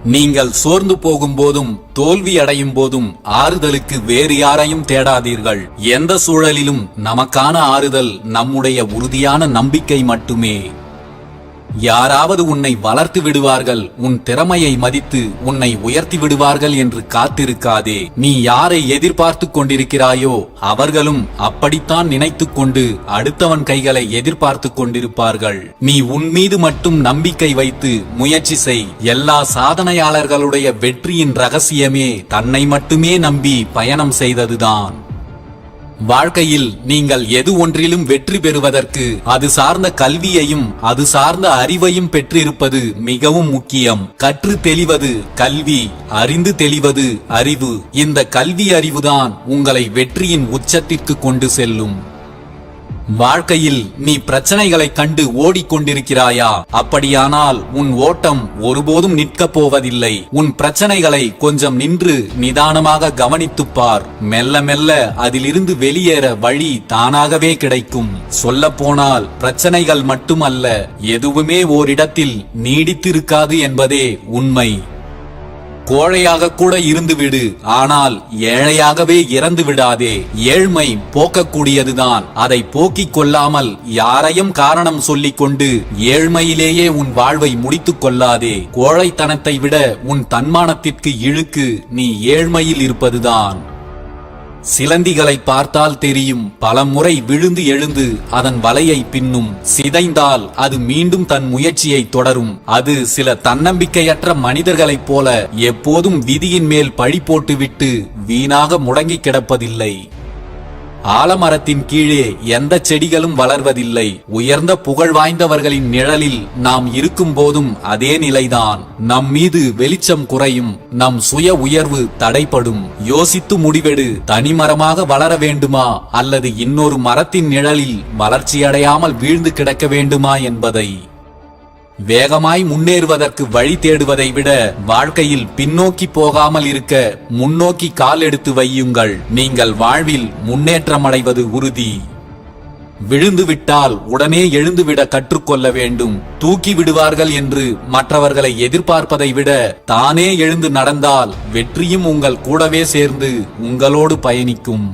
நீங்கள் சோர்ந்து போகும் போதும் தோல்வி அடையும் போதும் ஆறுதலுக்கு வேறு யாரையும் தேடாதீர்கள். எந்த சூழலிலும் நமக்கான ஆறுதல் நம்முடைய உறுதியான நம்பிக்கை மட்டுமே. யாராவது உன்னை வளர்த்து விடுவார்கள், உன் திறமையை மதித்து உன்னை உயர்த்தி விடுவார்கள் என்று காத்திருக்காதே. நீ யாரை எதிர்பார்த்து கொண்டிருக்கிறாயோ அவர்களும் அப்படித்தான் நினைத்துக் கொண்டு அடுத்தவன் கைகளை எதிர்பார்த்து கொண்டிருப்பார்கள். நீ உன் மீது மட்டும் நம்பிக்கை வைத்து முயற்சி செய். எல்லா சாதனையாளர்களுடைய வெற்றியின் ரகசியமே தன்னை மட்டுமே நம்பி பயணம் செய்ததுதான். வாழ்க்கையில் நீங்கள் எது ஒன்றிலும் வெற்றி பெறுவதற்கு அது சார்ந்த கல்வியையும் அது சார்ந்த அறிவையும் பெற்றிருப்பது மிகவும் முக்கியம். கற்று தெளிவது கல்வி, அறிந்து தெளிவது அறிவு. இந்த கல்வி அறிவுதான் உங்களை வெற்றியின் உச்சத்திற்கு கொண்டு செல்லும். வாழ்க்கையில் நீ பிரச்சனைகளை கண்டு ஓடிக்கொண்டிருக்கிறாயா? அப்படியானால் உன் ஓட்டம் ஒருபோதும் நிற்கப் போவதில்லை. உன் பிரச்சனைகளை கொஞ்சம் நின்று நிதானமாக கவனித்துப் பார். மெல்ல மெல்ல அதிலிருந்து வெளியேற வழி தானாகவே கிடைக்கும். சொல்லப் போனால் பிரச்சனைகள் மட்டுமல்ல, எதுவுமே ஓரிடத்தில் நீடித்திருக்காது என்பதே உண்மை. கோழையாக கூட இருந்துவிடு, ஆனால் ஏழையாகவே இறந்து விடாதே. ஏழ்மை போக்கக்கூடியதுதான். அதை போக்கிக் கொள்ளாமல் யாரையும் காரணம் சொல்லிக் கொண்டு ஏழ்மையிலேயே உன் வாழ்வை முடித்துக் கொள்ளாதே. கோழைத்தனத்தை விட உன் தன்மானத்திற்கு இழுக்கு நீ ஏழ்மையில் இருப்பதுதான். சிலந்திகளை பார்த்தால் தெரியும், பல முறை விழுந்து எழுந்து அதன் வலையை பின்னும். சிதைந்தால் அது மீண்டும் தன் முயற்சியை தொடரும். அது சில தன்னம்பிக்கையற்ற மனிதர்களைப் போல எப்போதும் விதியின் மேல் பழி போட்டுவிட்டு வீணாக முடங்கி கிடப்பதில்லை. ஆலமரத்தின் கீழே எந்த செடிகளும் வளர்வதில்லை. உயர்ந்த புகழ் வாய்ந்தவர்களின் நிழலில் நாம் இருக்கும் போதும் அதே நிலைதான். நம் மீது வெளிச்சம் குறையும், நம் சுய உயர்வு தடைப்படும். யோசித்து முடிவெடு. தனிமரமாக வளர வேண்டுமா அல்லது இன்னொரு மரத்தின் நிழலில் வளர்ச்சியடையாமல் வீழ்ந்து கிடக்க வேண்டுமா என்பதை. வேகமாய் முன்னேறுவதற்கு வழி தேடுவதை விட வாழ்க்கையில் பின்னோக்கி போகாமல் இருக்க முன்னோக்கி கால் எடுத்து வையுங்கள். நீங்கள் வாழ்வில் முன்னேற்றமடைவது உறுதி. விழுந்துவிட்டால் உடனே எழுந்துவிட கற்றுக்கொள்ள வேண்டும். தூக்கி விடுவார்கள் என்று மற்றவர்களை எதிர்பார்ப்பதை விட தானே எழுந்து நடந்தால் வெற்றியும் உங்கள் கூடவே சேர்ந்து உங்களோடு பயணிக்கும்.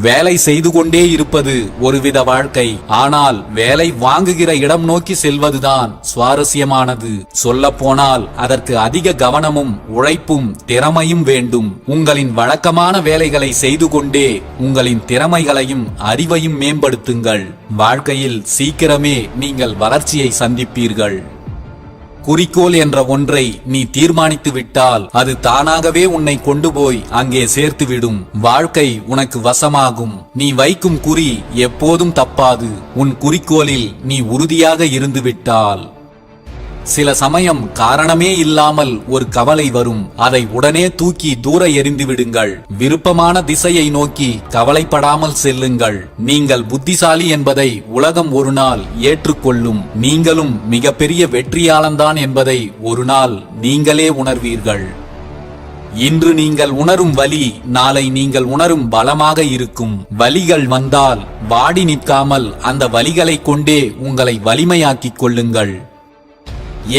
வேலை செய்து கொண்டே இருப்பது ஒருவித வாழ்க்கை. ஆனால் வேலை வாங்குகிற இடம் நோக்கி செல்வதுதான் சுவாரஸ்யமானது. சொல்ல போனால் அதற்கு அதிக கவனமும் உழைப்பும் திறமையும் வேண்டும். உங்களின் வழக்கமான வேலைகளை செய்து கொண்டே உங்களின் திறமைகளையும் அறிவையும் மேம்படுத்துங்கள். வாழ்க்கையில் சீக்கிரமே நீங்கள் வளர்ச்சியை சந்திப்பீர்கள். குறிக்கோள் என்ற ஒன்றை நீ தீர்மானித்து விட்டால் அது தானாகவே உன்னை கொண்டு போய் அங்கே சேர்த்துவிடும். வாழ்க்கை உனக்கு வசமாகும். நீ வைக்கும் குறி எப்போதும் தப்பாது. உன் குறிக்கோளில் நீ உறுதியாக இருந்து விட்டால். சில சமயம் காரணமே இல்லாமல் ஒரு கவலை வரும். அதை உடனே தூக்கி தூர எறிந்து விடுங்கள். விருப்பமான திசையை நோக்கி கவலைப்படாமல் செல்லுங்கள். நீங்கள் புத்திசாலி என்பதை உலகம் ஒரு நாள் ஏற்றுக்கொள்ளும். நீங்களும் மிகப்பெரிய வெற்றியாளன்தான் என்பதை ஒரு நாள் நீங்களே உணர்வீர்கள். இன்று நீங்கள் உணரும் வலி நாளை நீங்கள் உணரும் பலமாக இருக்கும். வலிகள் வந்தால் வாடி நிற்காமல் அந்த வலிகளை கொண்டே உங்களை வலிமையாக்கிக் கொள்ளுங்கள்.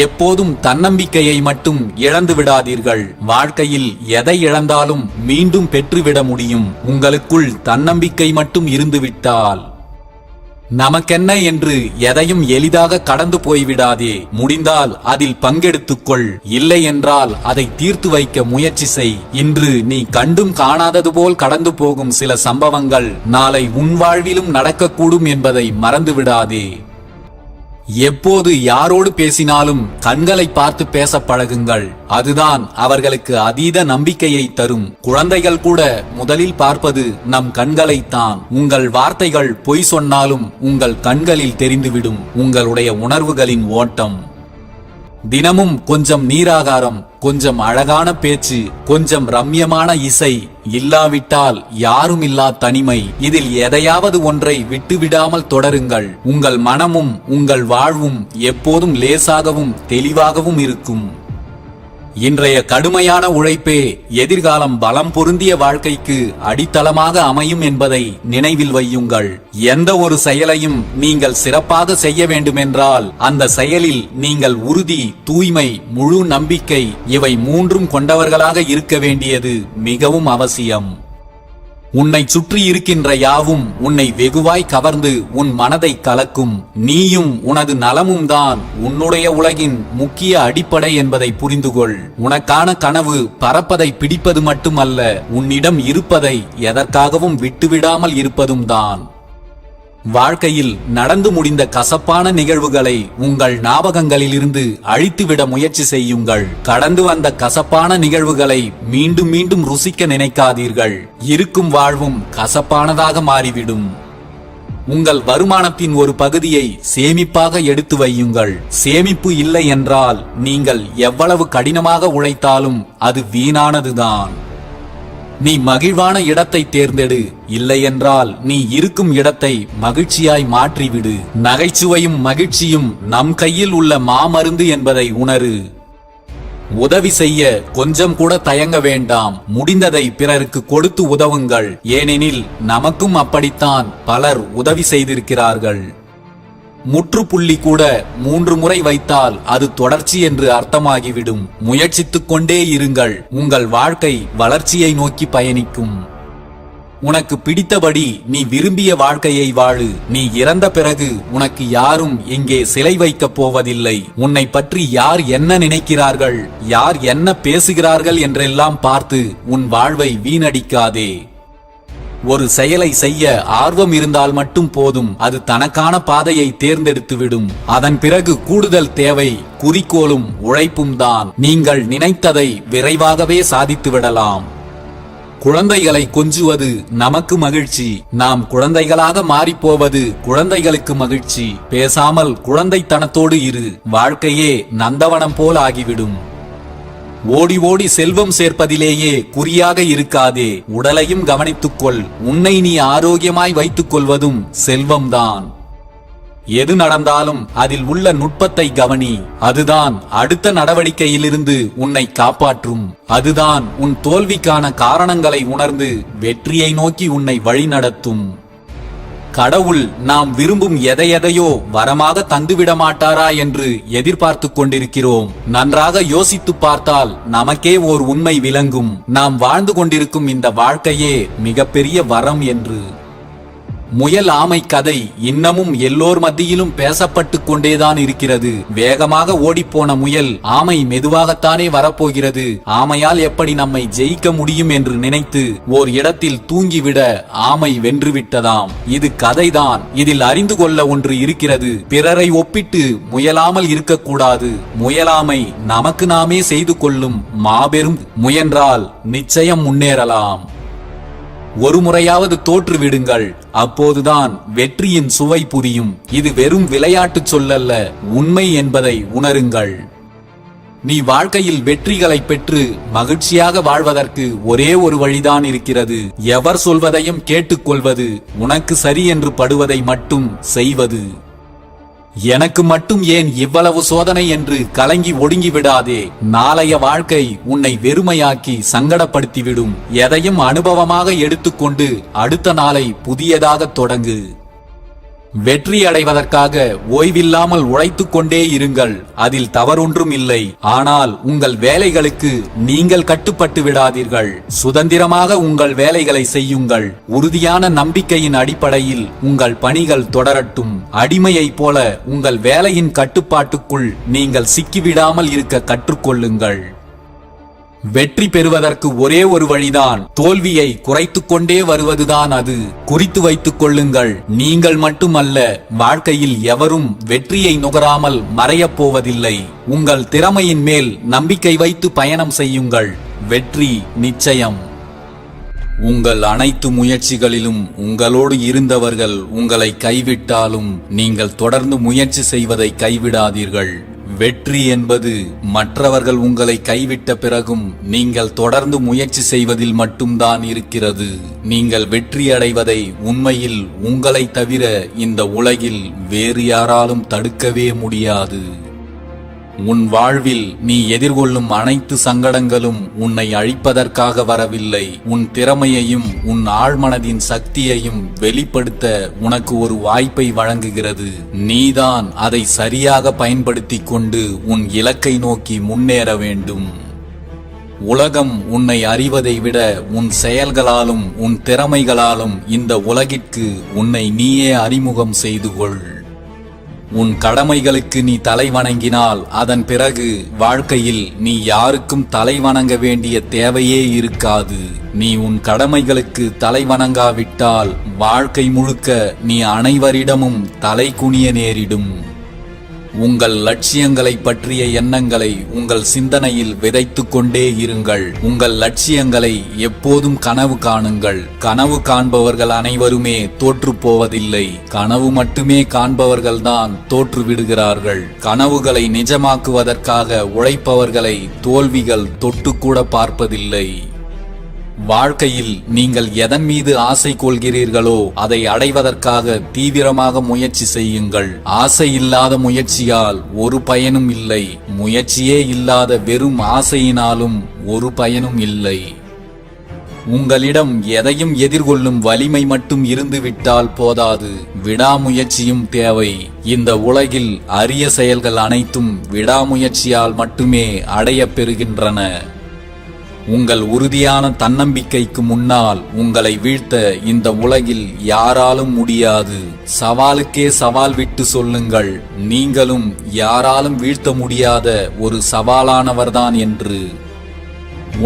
எப்போதும் தன்னம்பிக்கையை மட்டும் இழந்து விடாதீர்கள். வாழ்க்கையில் எதை இழந்தாலும் மீண்டும் பெற்றுவிட முடியும். உங்களுக்குள் தன்னம்பிக்கை மட்டும் இருந்துவிட்டால். நமக்கென்ன என்று எதையும் எளிதாக கடந்து போய்விடாதே. முடிந்தால் அதில் பங்கெடுத்துக்கொள். இல்லை என்றால் அதை தீர்த்து வைக்க முயற்சி செய். இன்று நீ கண்டும் காணாதது போல் கடந்து போகும் சில சம்பவங்கள் நாளை உன் வாழ்விலும் நடக்கக்கூடும் என்பதை மறந்துவிடாதே. எப்போது யாரோடு பேசினாலும் கண்களை பார்த்து பேச பழகுங்கள். அதுதான் அவர்களுக்கு அதீத நம்பிக்கையை தரும். குழந்தைகள் கூட முதலில் பார்ப்பது நம் கண்களைத்தான். உங்கள் வார்த்தைகள் பொய் சொன்னாலும் உங்கள் கண்களில் தெரிந்துவிடும் உங்களுடைய உணர்வுகளின் ஓட்டம். தினமும் கொஞ்சம் நீராகாரம், கொஞ்சம் அழகான பேச்சு, கொஞ்சம் ரம்யமான இசை, இல்லாவிட்டால் யாரும் இல்லா தனிமை. இதில் எதையாவது ஒன்றை விட்டுவிடாமல் தொடருங்கள். உங்கள் மனமும் உங்கள் வாழ்வும் எப்போதும் லேசாகவும் தெளிவாகவும் இருக்கும். இன்றைய கடுமையான உழைப்பே எதிர்காலம் பலம் பொருந்திய வாழ்க்கைக்கு அடித்தளமாக அமையும் என்பதை நினைவில் வையுங்கள். எந்த ஒரு செயலையும் நீங்கள் சிறப்பாக செய்ய வேண்டுமென்றால் அந்த செயலில் நீங்கள் உறுதி, தூய்மை, முழு நம்பிக்கை இவை மூன்றும் கொண்டவர்களாக இருக்க வேண்டியது மிகவும் அவசியம். உன்னை சுற்றி இருக்கின்ற யாவும் உன்னை வெகுவாய் கவர்ந்து உன் மனதை கலக்கும். நீயும் உனது நலமும் தான் உன்னுடைய உலகின் முக்கிய அடிப்படை என்பதை புரிந்துகொள். உனக்கான கனவு பறப்பதை பிடிப்பது மட்டுமல்ல, உன்னிடம் இருப்பதை எதற்காகவும் விட்டுவிடாமல் இருப்பதும் தான். வாழ்க்கையில் நடந்து முடிந்த கசப்பான நிகழ்வுகளை உங்கள் ஞாபகங்களிலிருந்து அழித்துவிட முயற்சி செய்யுங்கள். கடந்து வந்த கசப்பான நிகழ்வுகளை மீண்டும் மீண்டும் ருசிக்க நினைக்காதீர்கள். இருக்கும் வாழ்வும் கசப்பானதாக மாறிவிடும். உங்கள் வருமானத்தின் ஒரு பகுதியை சேமிப்பாக எடுத்து வையுங்கள். சேமிப்பு இல்லை என்றால் நீங்கள் எவ்வளவு கடினமாக உழைத்தாலும் அது வீணானதுதான். நீ மகிழ்வான இடத்தை தேர்ந்தெடு, இல்லையென்றால் நீ இருக்கும் இடத்தை மகிழ்ச்சியாய் மாற்றிவிடு. நகைச்சுவையும் மகிழ்ச்சியும் நம் கையில் உள்ள மாமருந்து என்பதை உணரு. உதவி செய்ய கொஞ்சம் கூட தயங்க வேண்டாம். முடிந்ததை பிறருக்கு கொடுத்து உதவுங்கள். ஏனெனில் நமக்கும் அப்படித்தான் பலர் உதவி செய்திருக்கிறார்கள். முற்றுப்புள்ளி கூட 3 முறை வைத்தால் அது தொடர்ச்சி என்று அர்த்தமாகிவிடும். முயற்சித்துக் கொண்டே இருங்கள். உங்கள் வாழ்க்கை வளர்ச்சியை நோக்கி பயணிக்கும். உனக்கு பிடித்தபடி நீ விரும்பிய வாழ்க்கையை வாழு. நீ இறந்த பிறகு உனக்கு யாரும் இங்கே சிலை வைக்கப் போவதில்லை. உன்னை பற்றி யார் என்ன நினைக்கிறார்கள், யார் என்ன பேசுகிறார்கள் என்றெல்லாம் பார்த்து உன் வாழ்வை வீணடிக்காதே. ஒரு செயலை செய்ய ஆர்வம் இருந்தால் மட்டும் போதும். அது தனக்கான பாதையை தேர்ந்தெடுத்துவிடும். அதன் பிறகு கூடுதல் தேவை குறிக்கோளும் உழைப்பும் தான். நீங்கள் நினைத்ததை விரைவாகவே சாதித்து விடலாம். குழந்தைகளை கொஞ்சுவது நமக்கு மகிழ்ச்சி. நாம் குழந்தைகளாக மாறிப்போவது குழந்தைகளுக்கு மகிழ்ச்சி. பேசாமல் குழந்தைத்தனத்தோடு இரு. வாழ்க்கையே நந்தவனம் போல் ஆகிவிடும். ஓடி ஓடி செல்வம் சேர்ப்பதிலேயே குறியாக இருக்காதே. உடலையும் கவனித்துக்கொள். உன்னை நீ ஆரோக்கியமாய் வைத்துக் கொள்வதும் செல்வம்தான். எது நடந்தாலும் அதில் உள்ள நுட்பத்தை கவனி. அதுதான் அடுத்த நடவடிக்கையிலிருந்து உன்னை காப்பாற்றும். அதுதான் உன் தோல்விக்கான காரணங்களை உணர்ந்து வெற்றியை நோக்கி உன்னை வழிநடத்தும். கடவுள் நாம் விரும்பும் எதையெதையோ வரமாக தந்துவிட மாட்டாரா என்று எதிர்பார்த்து கொண்டிருக்கிறோம். நன்றாக யோசித்து பார்த்தால் நமக்கே ஓர் உண்மை விளங்கும். நாம் வாழ்ந்து கொண்டிருக்கும் இந்த வாழ்க்கையே மிகப்பெரிய வரம் என்று. முயல் ஆமை கதை இன்னமும் எல்லோர் மத்தியிலும் பேசப்பட்டு கொண்டேதான் இருக்கிறது. வேகமாக ஓடிப்போன முயல் ஆமை மெதுவாகத்தானே வரப்போகிறது. ஆமையால் எப்படி நம்மை ஜெயிக்க முடியும் என்று நினைத்து ஓர் இடத்தில் தூங்கிவிட ஆமை வென்றுவிட்டதாம். இது கதைதான். இதில் அறிந்து கொள்ள ஒன்று இருக்கிறது. பிறரை ஒப்பிட்டு முயலாமல் இருக்கக்கூடாது. முயலாமை நமக்கு நாமே செய்து கொள்ளும் மாபெரும். முயன்றால் நிச்சயம் முன்னேறலாம். ஒரு முறையாவது தோற்று விடுங்கள். அப்போதுதான் வெற்றியின் சுவை புரியும். இது வெறும் விளையாட்டு சொல்லல்ல, உண்மை என்பதை உணருங்கள். நீ வாழ்க்கையில் வெற்றிகளை பெற்று மகிழ்ச்சியாக வாழ்வதற்கு ஒரே ஒரு வழிதான் இருக்கிறது. எவர் சொல்வதையும் கேட்டுக்கொள்வது, உனக்கு சரி என்று படுவதை மட்டும் செய்வது. எனக்கு மட்டும் ஏன் இவ்வளவு சோதனை என்று கலங்கி ஒடுங்கி விடாதே. நாளைய வாழ்க்கை உன்னை வெறுமையாக்கி சங்கடப்படுத்திவிடும். எதையும் அனுபவமாக எடுத்துக்கொண்டு அடுத்த நாளை புதியதாக தொடங்கு. வெற்றி அடைவதற்காக ஓய்வில்லாமல் உழைத்துக் கொண்டே இருங்கள். அதில் தவறொன்றும் இல்லை. ஆனால் உங்கள் வேலைகளுக்கு நீங்கள் கட்டுப்பட்டு விடாதீர்கள். சுதந்திரமாக உங்கள் வேலைகளை செய்யுங்கள். உறுதியான நம்பிக்கையின் அடிப்படையில் உங்கள் பணிகள் தொடரட்டும். அடிமையைப் போல உங்கள் வேலையின் கட்டுப்பாட்டுக்குள் நீங்கள் சிக்கிவிடாமல் இருக்க கற்றுக்கொள்ளுங்கள். வெற்றி பெறுவதற்கு ஒரே ஒரு வழிதான். தோல்வியை குறைத்துக் கொண்டே வருவதுதான் அது. குறித்து வைத்துக் கொள்ளுங்கள். நீங்கள் மட்டுமல்ல, வாழ்க்கையில் எவரும் வெற்றியை நுகராமல் மறையப் போவதில்லை. உங்கள் திறமையின் மேல் நம்பிக்கை வைத்து பயணம் செய்யுங்கள். வெற்றி நிச்சயம். உங்கள் அனைத்து முயற்சிகளிலும் உங்களோடு இருந்தவர்கள் உங்களை கைவிட்டாலும் நீங்கள் தொடர்ந்து முயற்சி செய்வதை கைவிடாதீர்கள். வெற்றி என்பது மற்றவர்கள் உங்களை கைவிட்ட பிறகும் நீங்கள் தொடர்ந்து முயற்சி செய்வதில் மட்டும்தான் இருக்கிறது. நீங்கள் வெற்றி அடைவதை உண்மையில் உங்களை தவிர இந்த உலகில் வேறு யாராலும் தடுக்கவே முடியாது. உன் வாழ்வில் நீ எதிர்கொள்ளும் அனைத்து சங்கடங்களும் உன்னை அழிப்பதற்காக வரவில்லை. உன் திறமையையும் உன் ஆழ்மனதின் சக்தியையும் வெளிப்படுத்த உனக்கு ஒரு வாய்ப்பை வழங்குகிறது. நீதான் அதை சரியாக பயன்படுத்திக் கொண்டு உன் இலக்கை நோக்கி முன்னேற வேண்டும். உலகம் உன்னை அறிவதை விட உன் செயல்களாலும் உன் திறமைகளாலும் இந்த உலகிற்கு உன்னை நீயே அறிமுகம் செய்து கொள். உன் கடமைகளுக்கு நீ தலை வணங்கினால் அதன் பிறகு வாழ்க்கையில் நீ யாருக்கும் தலை வணங்க வேண்டிய தேவையே இருக்காது. நீ உன் கடமைகளுக்கு தலை வணங்காவிட்டால் வாழ்க்கை முழுக்க நீ அனைவரிடமும் தலை குனிய நேரிடும். உங்கள் லட்சியங்களை பற்றிய எண்ணங்களை உங்கள் சிந்தனையில் விதைத்துக் கொண்டே இருங்கள். உங்கள் லட்சியங்களை எப்போதும் கனவு காணுங்கள். கனவு காண்பவர்கள் அனைவருமே தோற்று போவதில்லை. கனவு மட்டுமே காண்பவர்கள்தான் தோற்று விடுகிறார்கள். கனவுகளை நிஜமாக்குவதற்காக உழைப்பவர்களை தோல்விகள் தொட்டுக்கூட பார்ப்பதில்லை. வாழ்க்கையில் நீங்கள் எதன் மீது ஆசை கொள்கிறீர்களோ அதை அடைவதற்காக தீவிரமாக முயற்சி செய்யுங்கள். ஆசை இல்லாத முயற்சியால் ஒரு பயனும் இல்லை. முயற்சியே இல்லாத வெறும் ஆசையினாலும் ஒரு பயனும் இல்லை. உங்களிடம் எதையும் எதிர்கொள்ளும் வலிமை மட்டும் இருந்துவிட்டால் போதாது, விடாமுயற்சியும் தேவை. இந்த உலகில் அரிய செயல்கள் அனைத்தும் விடாமுயற்சியால் மட்டுமே அடையப் பெறுகின்றன. உங்கள் உறுதியான தன்னம்பிக்கைக்கு முன்னால் உங்களை வீழ்த்த இந்த உலகில் யாராலும் முடியாது. சவாலுக்கே சவால் விட்டு சொல்லுங்கள், நீங்களும் யாராலும் வீழ்த்த முடியாத ஒரு சவாலானவர்தான் என்று.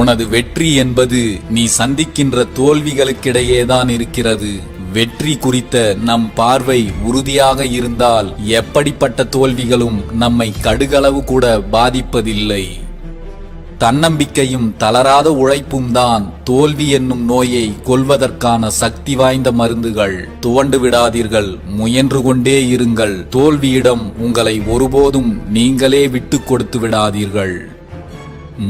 உனது வெற்றி என்பது நீ சந்திக்கின்ற தோல்விகளுக்கிடையேதான் இருக்கிறது. வெற்றி குறித்த நம் பார்வை உறுதியாக இருந்தால் எப்படிப்பட்ட தோல்விகளும் நம்மை கடுகளவு கூட பாதிப்பதில்லை. தன்னம்பிக்கையும் தளராத உழைப்பும் தான் தோல்வி என்னும் நோயை கொல்வதற்கான சக்தி வாய்ந்த மருந்துகள். துவண்டு விடாதீர்கள், முயன்று கொண்டே இருங்கள். தோல்வியிடம் உங்களை ஒருபோதும் நீங்களே விட்டு கொடுத்து விடாதீர்கள்.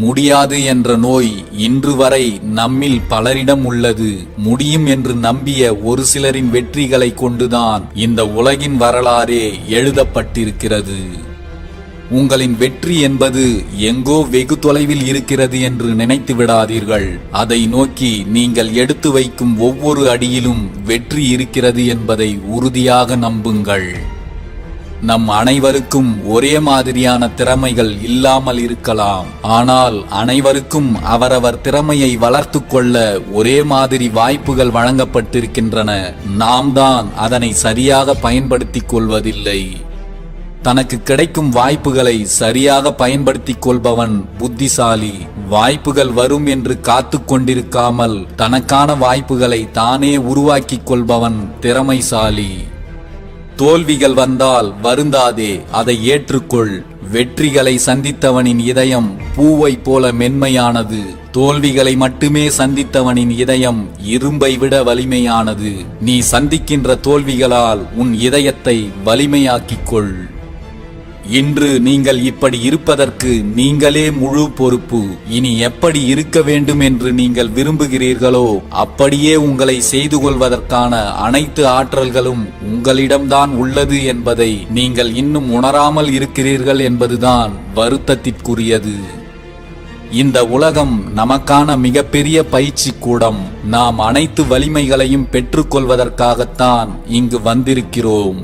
முடியாது என்ற நோய் இன்று வரை நம்மில் பலரிடம் உள்ளது. முடியும் என்று நம்பிய ஒரு சிலரின் வெற்றிகளை கொண்டுதான் இந்த உலகின் வரலாறே எழுதப்பட்டிருக்கிறது. உங்களின் வெற்றி என்பது எங்கோ வெகு தொலைவில் இருக்கிறது என்று நினைத்து விடாதீர்கள். அதை நோக்கி நீங்கள் எடுத்து வைக்கும் ஒவ்வொரு அடியிலும் வெற்றி இருக்கிறது என்பதை உறுதியாக நம்புங்கள். நம் அனைவருக்கும் ஒரே மாதிரியான திறமைகள் இல்லாமல் இருக்கலாம். ஆனால் அனைவருக்கும் அவரவர் திறமையை வளர்த்து கொள்ள ஒரே மாதிரி வாய்ப்புகள் வழங்கப்பட்டிருக்கின்றன. நாம் தான் அதனை சரியாக பயன்படுத்திக் கொள்வதில்லை. தனக்கு கிடைக்கும் வாய்ப்புகளை சரியாக பயன்படுத்திக் கொள்பவன் புத்திசாலி. வாய்ப்புகள் வரும் என்று காத்து கொண்டிருக்காமல் தனக்கான வாய்ப்புகளை தானே உருவாக்கிக் கொள்பவன் திறமைசாலி. தோல்விகள் வந்தால் வருந்தாதே, அதை ஏற்றுக்கொள். வெற்றிகளை சந்தித்தவனின் இதயம் பூவை போல மென்மையானது. தோல்விகளை மட்டுமே சந்தித்தவனின் இதயம் இரும்பை விட வலிமையானது. நீ சந்திக்கின்ற தோல்விகளால் உன் இதயத்தை வலிமையாக்கிக் கொள். இன்று நீங்கள் இப்படி இருப்பதற்கு நீங்களே முழு பொறுப்பு. இனி எப்படி இருக்க வேண்டும் என்று நீங்கள் விரும்புகிறீர்களோ அப்படியே உங்களை செய்து கொள்வதற்கான அனைத்து ஆற்றல்களும் உங்களிடம்தான் உள்ளது என்பதை நீங்கள் இன்னும் உணராமல் இருக்கிறீர்கள் என்பதுதான் வருத்தத்திற்குரியது. இந்த உலகம் நமக்கான மிகப்பெரிய பயிற்சி கூடம். நாம் அனைத்து வலிமைகளையும் பெற்றுக்கொள்வதற்காகத்தான் இங்கு வந்திருக்கிறோம்.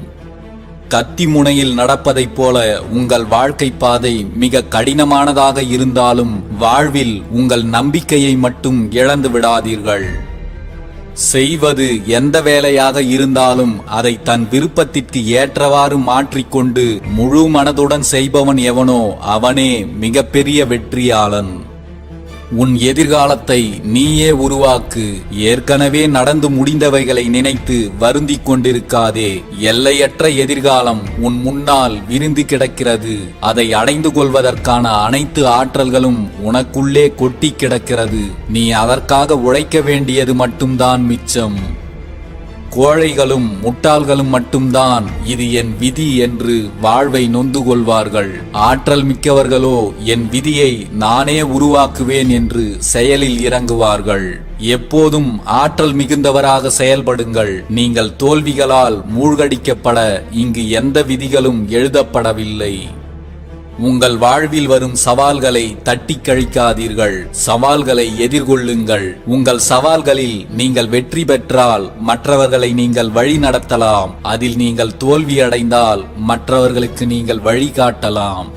கத்தி முனையில் நடப்பதைப் போல உங்கள் வாழ்க்கை பாதை மிக கடினமானதாக இருந்தாலும் வாழ்வில் உங்கள் நம்பிக்கையை மட்டும் இழந்து விடாதீர்கள். செய்வது எந்த வேலையாக இருந்தாலும் அதை தன் விருப்பத்திற்கு ஏற்றவாறு மாற்றிக்கொண்டு முழு மனதுடன் செய்பவன் எவனோ அவனே மிகப்பெரிய வெற்றியாளன். உன் எதிர்காலத்தை நீயே உருவாக்கு. ஏற்கனவே நடந்து முடிந்தவைகளை நினைத்து வருந்திக் கொண்டிருக்காதே. எல்லையற்ற எதிர்காலம் உன் முன்னால் விரிந்து கிடக்கிறது. அதை அடைந்து கொள்வதற்கான அனைத்து ஆற்றல்களும் உனக்குள்ளே கொட்டி கிடக்கிறது. நீ அதற்காக உழைக்க வேண்டியது மட்டும்தான் மிச்சம். கோழைகளும் முட்டாள்களும் மட்டும்தான் இது என் விதி என்று வாழ்வை நொந்து கொள்வார்கள். ஆற்றல் மிக்கவர்களோ என் விதியை நானே உருவாக்குவேன் என்று செயலில் இறங்குவார்கள். எப்போதும் ஆற்றல் மிகுந்தவராக செயல்படுங்கள். நீங்கள் தோல்விகளால் மூழ்கடிக்கப்பட இங்கு எந்த விதிகளும் எழுதப்படவில்லை. உங்கள் வாழ்வில் வரும் சவால்களை தட்டி கழிக்காதீர்கள். சவால்களை எதிர்கொள்ளுங்கள். உங்கள் சவால்களில் நீங்கள் வெற்றி பெற்றால் மற்றவர்களை நீங்கள் வழி நடத்தலாம். அதில் நீங்கள் தோல்வியடைந்தால் மற்றவர்களுக்கு நீங்கள் வழிகாட்டலாம்.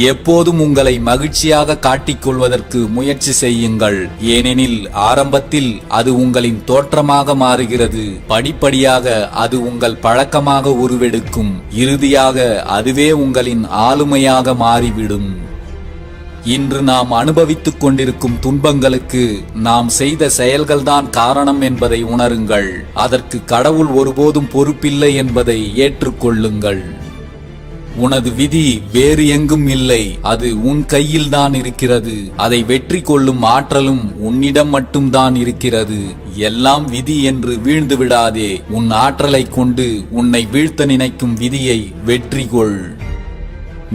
எப்போதும் உங்களை மகிழ்ச்சியாக காட்டிக்கொள்வதற்கு முயற்சி செய்யுங்கள். ஏனெனில் ஆரம்பத்தில் அது உங்களின் தோற்றமாக மாறுகிறது. படிப்படியாக அது உங்கள் பழக்கமாக உருவெடுக்கும். இறுதியாக அதுவே உங்களின் ஆளுமையாக மாறிவிடும். இன்று நாம் அனுபவித்துக் கொண்டிருக்கும் துன்பங்களுக்கு நாம் செய்த செயல்கள்தான் காரணம் என்பதை உணருங்கள். அதற்கு கடவுள் ஒருபோதும் பொறுப்பில்லை என்பதை ஏற்றுக்கொள்ளுங்கள். உனது விதி வேறு எங்கும் இல்லை. அது உன் கையில்தான் இருக்கிறது. அதை வெற்றி கொள்ளும் ஆற்றலும் உன்னிடம் மட்டும்தான் இருக்கிறது. எல்லாம் விதி என்று வீழ்ந்து விடாதே. உன் ஆற்றலை கொண்டு உன்னை வீழ்த்த நினைக்கும் விதியை வெற்றி கொள்.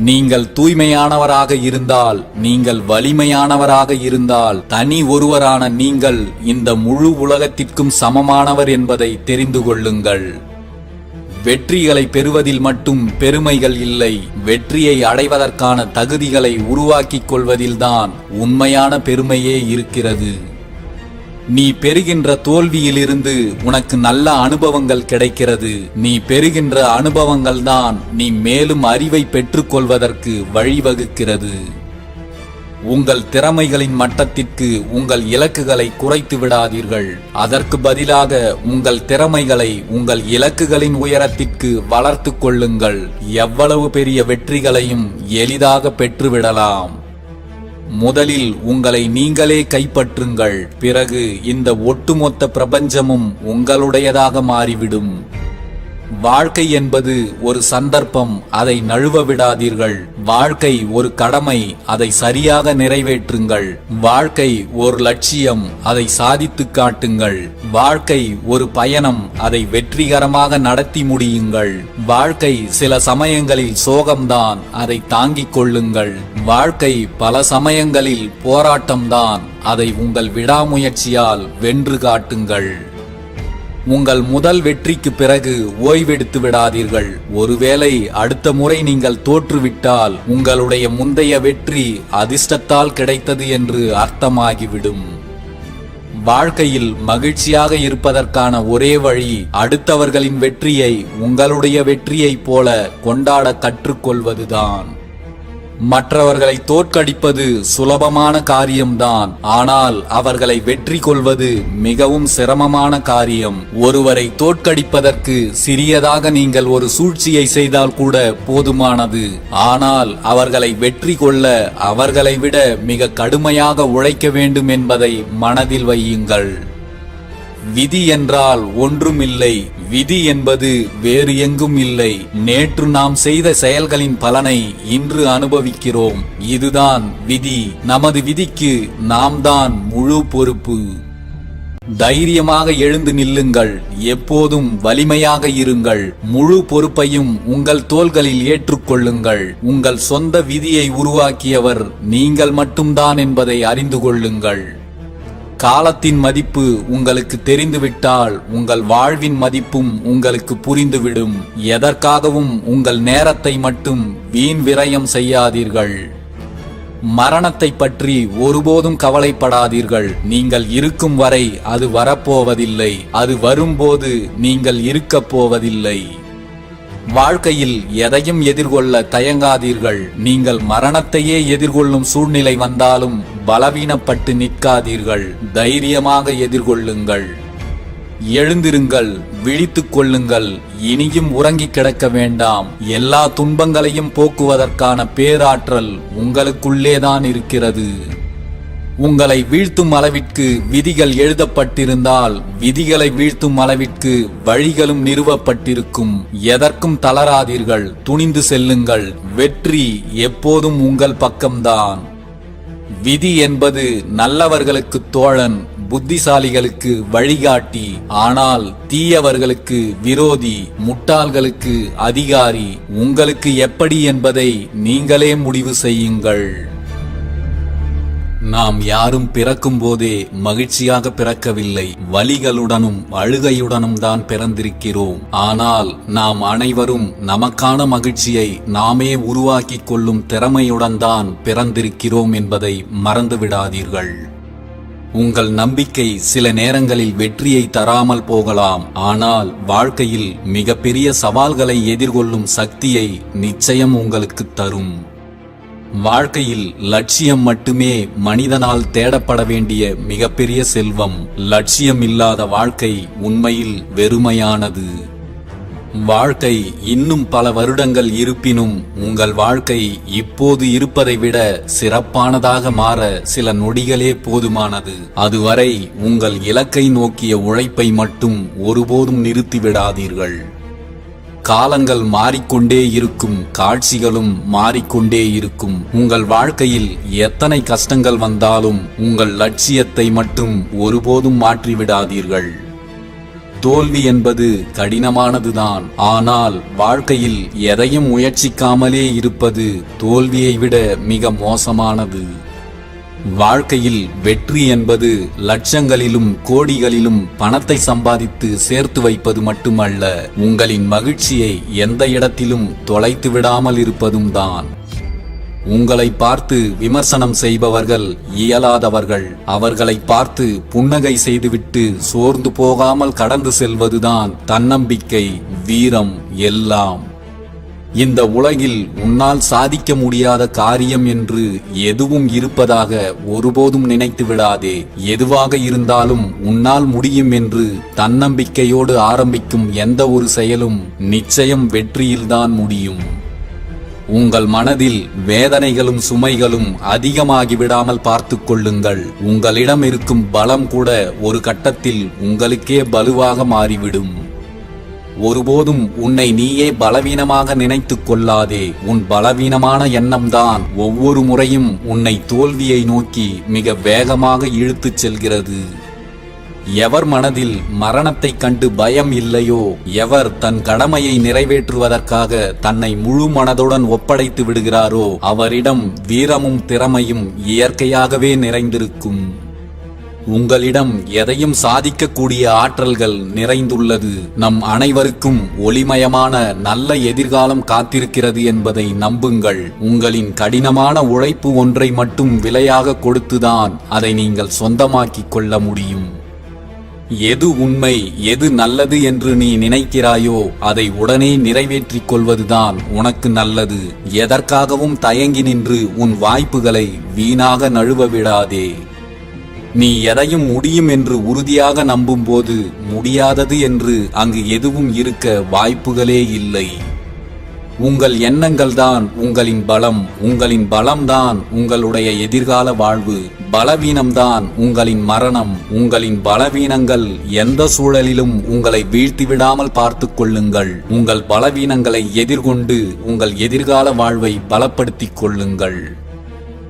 நீங்கள் தூய்மையானவராக இருந்தால், நீங்கள் வலிமையானவராக இருந்தால், தனி ஒருவரான நீங்கள் இந்த முழு உலகத்திற்கும் சமமானவர் என்பதை தெரிந்து கொள்ளுங்கள். வெற்றிகளை பெறுவதில் மட்டும் பெருமைகள் இல்லை. வெற்றியை அடைவதற்கான தகுதிகளை உருவாக்கிக் கொள்வதில்தான் உண்மையான பெருமையே இருக்கிறது. நீ பெறுகின்ற தோல்வியிலிருந்து உனக்கு நல்ல அனுபவங்கள் கிடைக்கிறது. நீ பெறுகின்ற அனுபவங்கள்தான் நீ மேலும் அறிவை பெற்றுக்கொள்வதற்கு வழிவகுக்கிறது. உங்கள் திறமைகளின் மட்டத்திற்கு உங்கள் இலக்குகளை குறைத்து விடாதீர்கள். அதற்கு பதிலாக உங்கள் திறமைகளை உங்கள் இலக்குகளின் உயரத்திற்கு வளர்த்து கொள்ளுங்கள். எவ்வளவு பெரிய வெற்றிகளையும் எளிதாக பெற்றுவிடலாம். முதலில் உங்களை நீங்களே கைப்பற்றுங்கள். பிறகு இந்த ஒட்டுமொத்த பிரபஞ்சமும் உங்களுடையதாக மாறிவிடும். வாழ்க்கை என்பது ஒரு சந்தர்ப்பம். அதை நழுவ விடாதீர்கள். வாழ்க்கை ஒரு கடமை. அதை சரியாக நிறைவேற்றுங்கள். வாழ்க்கை ஒரு லட்சியம். அதை சாதித்து காட்டுங்கள். வாழ்க்கை ஒரு பயணம். அதை வெற்றிகரமாக நடத்தி முடியுங்கள். வாழ்க்கை சில சமயங்களில் சோகம்தான். அதை தாங்கிக் கொள்ளுங்கள். வாழ்க்கை பல சமயங்களில் போராட்டம்தான். அதை உங்கள் விடாமுயற்சியால் வென்று காட்டுங்கள். உங்கள் முதல் வெற்றிக்கு பிறகு ஓய்வெடுத்து விடாதீர்கள். ஒருவேளை அடுத்த முறை நீங்கள் தோற்றுவிட்டால் உங்களுடைய முந்தைய வெற்றி அதிர்ஷ்டத்தால் கிடைத்தது என்று அர்த்தமாகிவிடும். வாழ்க்கையில் மகிழ்ச்சியாக இருப்பதற்கான ஒரே வழி அடுத்தவர்களின் வெற்றியை உங்களுடைய வெற்றியைப் போல கொண்டாட கற்றுக்கொள்வதுதான். மற்றவர்களை தோற்கடிப்பது சுலபமான காரியம்தான். ஆனால் அவர்களை வெற்றி கொள்வது மிகவும் சிரமமான காரியம். ஒருவரை தோற்கடிப்பதற்கு சிறியதாக நீங்கள் ஒரு சூழ்ச்சியை செய்தால் கூட போதுமானது. ஆனால் அவர்களை வெற்றி கொள்ள அவர்களை விட மிக கடுமையாக உழைக்க வேண்டும் என்பதை மனதில் வையுங்கள். விதி என்றால் ஒன்றுமில்லை. விதி என்பது வேறு எங்கும் இல்லை. நேற்று நாம் செய்த செயல்களின் பலனை இன்று அனுபவிக்கிறோம். இதுதான் விதி. நமது விதிக்கு நாம் தான் முழு பொறுப்பு. தைரியமாக எழுந்து நில்லுங்கள். எப்போதும் வலிமையாக இருங்கள். முழு பொறுப்பையும் உங்கள் தோள்களில் ஏற்றுக்கொள்ளுங்கள். உங்கள் சொந்த விதியை உருவாக்கியவர் நீங்கள் மட்டும்தான் என்பதை அறிந்து கொள்ளுங்கள். காலத்தின் மதிப்பு உங்களுக்கு தெரிந்துவிட்டால் உங்கள் வாழ்வின் மதிப்பும் உங்களுக்கு புரிந்துவிடும். எதற்காகவும் உங்கள் நேரத்தை மட்டும் வீண் விரயம் செய்யாதீர்கள். மரணத்தை பற்றி ஒருபோதும் கவலைப்படாதீர்கள். நீங்கள் இருக்கும் வரை அது வரப்போவதில்லை. அது வரும்போது நீங்கள் இருக்கப் போவதில்லை. வாழ்க்கையில் எதையும் எதிர்கொள்ள தயங்காதீர்கள். நீங்கள் மரணத்தையே எதிர்கொள்ளும் சூழ்நிலை வந்தாலும் பலவீனப்பட்டு நிற்காதீர்கள். தைரியமாக எதிர்கொள்ளுங்கள். எழுந்திருங்கள். விழித்துக் கொள்ளுங்கள். இனியும் உறங்கி கிடக்க வேண்டாம். எல்லா துன்பங்களையும் போக்குவதற்கான பேராற்றல் உங்களுக்குள்ளேதான் இருக்கிறது. உங்களை வீழ்த்தும் அளவிற்கு விதிகள் எழுதப்பட்டிருந்தால் விதிகளை வீழ்த்தும் அளவிற்கு வழிகளும் நிறுவப்பட்டிருக்கும். எதற்கும் தளராதீர்கள். துணிந்து செல்லுங்கள். வெற்றி எப்போதும் உங்கள் பக்கம்தான். விதி என்பது நல்லவர்களுக்கு தோழன், புத்திசாலிகளுக்கு வழிகாட்டி. ஆனால் தீயவர்களுக்கு விரோதி, முட்டாள்களுக்கு அதிகாரி. உங்களுக்கு எப்படி என்பதை நீங்களே முடிவு செய்யுங்கள். நாம் யாரும் பிறக்கும் போதே மகிழ்ச்சியாக பிறக்கவில்லை. வலிகளுடனும் அழுகையுடனும் தான் பிறந்திருக்கிறோம். ஆனால் நாம் அனைவரும் நமக்கான மகிழ்ச்சியை நாமே உருவாக்கிக் கொள்ளும் திறமையுடன் தான் பிறந்திருக்கிறோம் என்பதை மறந்துவிடாதீர்கள். உங்கள் நம்பிக்கை சில நேரங்களில் வெற்றியை தராமல் போகலாம். ஆனால் வாழ்க்கையில் மிகப்பெரிய சவால்களை எதிர்கொள்ளும் சக்தியை நிச்சயம் உங்களுக்கு தரும். வாழ்க்கையில் லட்சியம் மட்டுமே மனிதனால் தேடப்பட வேண்டிய மிகப்பெரிய செல்வம். லட்சியம் இல்லாத வாழ்க்கை உண்மையில் வெறுமையானது. வாழ்க்கை இன்னும் பல வருடங்கள் இருப்பினும் உங்கள் வாழ்க்கை இப்போது இருப்பதை விட சிறப்பானதாக மாற சில நொடிகளே போதுமானது. அதுவரை உங்கள் இலக்கை நோக்கிய உழைப்பை மட்டும் ஒருபோதும் நிறுத்திவிடாதீர்கள். காலங்கள் மாறிக்கொண்டே இருக்கும், காட்சிகளும் மாறிக்கொண்டே இருக்கும். உங்கள் வாழ்க்கையில் எத்தனை கஷ்டங்கள் வந்தாலும் உங்கள் லட்சியத்தை மட்டும் ஒருபோதும் மாற்றிவிடாதீர்கள். தோல்வி என்பது கடினமானதுதான். ஆனால் வாழ்க்கையில் எதையும் முயற்சிக்காமலே இருப்பது தோல்வியை விட மிக மோசமானது. வாழ்க்கையில் வெற்றி என்பது லட்சங்களிலும் கோடிகளிலும் பணத்தை சம்பாதித்து சேர்த்து வைப்பது மட்டுமல்ல, உங்களின் மகிழ்ச்சியை எந்த இடத்திலும் தொலைத்து விடாமல் இருப்பதும் தான். உங்களை பார்த்து விமர்சனம் செய்பவர்கள் இயலாதவர்கள். அவர்களை பார்த்து புன்னகை செய்துவிட்டு சோர்ந்து போகாமல் கடந்து செல்வதுதான் தன்னம்பிக்கை, வீரம் எல்லாம். இந்த உலகில் உன்னால் சாதிக்க முடியாத காரியம் என்று எதுவும் இருப்பதாக ஒருபோதும் நினைத்து விடாதே. எதுவாக இருந்தாலும் உன்னால் முடியும் என்று தன்னம்பிக்கையோடு ஆரம்பிக்கும் எந்த ஒரு செயலும் நிச்சயம் வெற்றியில்தான் முடியும். உங்கள் மனதில் வேதனைகளும் சுமைகளும் அதிகமாகிவிடாமல் பார்த்து கொள்ளுங்கள். உங்களிடம் இருக்கும் பலம் கூட ஒரு கட்டத்தில் உங்களுக்கே பலுவாக மாறிவிடும். ஒருபோதும் உன்னை நீயே பலவீனமாக நினைத்துக் கொள்ளாதே. உன் பலவீனமான எண்ணம்தான் ஒவ்வொரு முறையும் உன்னை தோல்வியை நோக்கி மிக வேகமாக இழுத்துச் செல்கிறது. எவர் மனதில் மரணத்தை கண்டு பயம் இல்லையோ, எவர் தன் கடமையை நிறைவேற்றுவதற்காக தன்னை முழு மனதுடன் ஒப்படைத்து விடுகிறாரோ, அவரிடம் வீரமும் திறமையும் இயற்கையாகவே நிறைந்திருக்கும். உங்களிடம் எதையும் சாதிக்கக்கூடிய ஆற்றல்கள் நிறைந்துள்ளது. நம் அனைவருக்கும் ஒளிமயமான நல்ல எதிர்காலம் காத்திருக்கிறது என்பதை நம்புங்கள். உங்களின் கடினமான உழைப்பு ஒன்றை மட்டும் விலையாக கொடுத்துதான் அதை நீங்கள் சொந்தமாக்கிக் கொள்ள முடியும். எது உண்மை, எது நல்லது என்று நீ நினைக்கிறாயோ அதை உடனே நிறைவேற்றிக் கொள்வதுதான் உனக்கு நல்லது. எதற்காகவும் தயங்கி நின்று உன் வாய்ப்புகளை வீணாக நழுவ விடாதே. நீ எதையும் முடியும் என்று உறுதியாக நம்பும்போது முடியாதது என்று அங்கு எதுவும் இருக்க வாய்ப்புகளே இல்லை. உங்கள் எண்ணங்கள்தான் உங்களின் பலம். உங்களின் பலம்தான் உங்களுடைய எதிர்கால வாழ்வு. பலவீனம்தான் உங்களின் மரணம். உங்களின் பலவீனங்கள் எந்த சூழலிலும் உங்களை வீழ்த்திவிடாமல் பார்த்து கொள்ளுங்கள். உங்கள் பலவீனங்களை எதிர்கொண்டு உங்கள் எதிர்கால வாழ்வை பலப்படுத்திக் கொள்ளுங்கள்.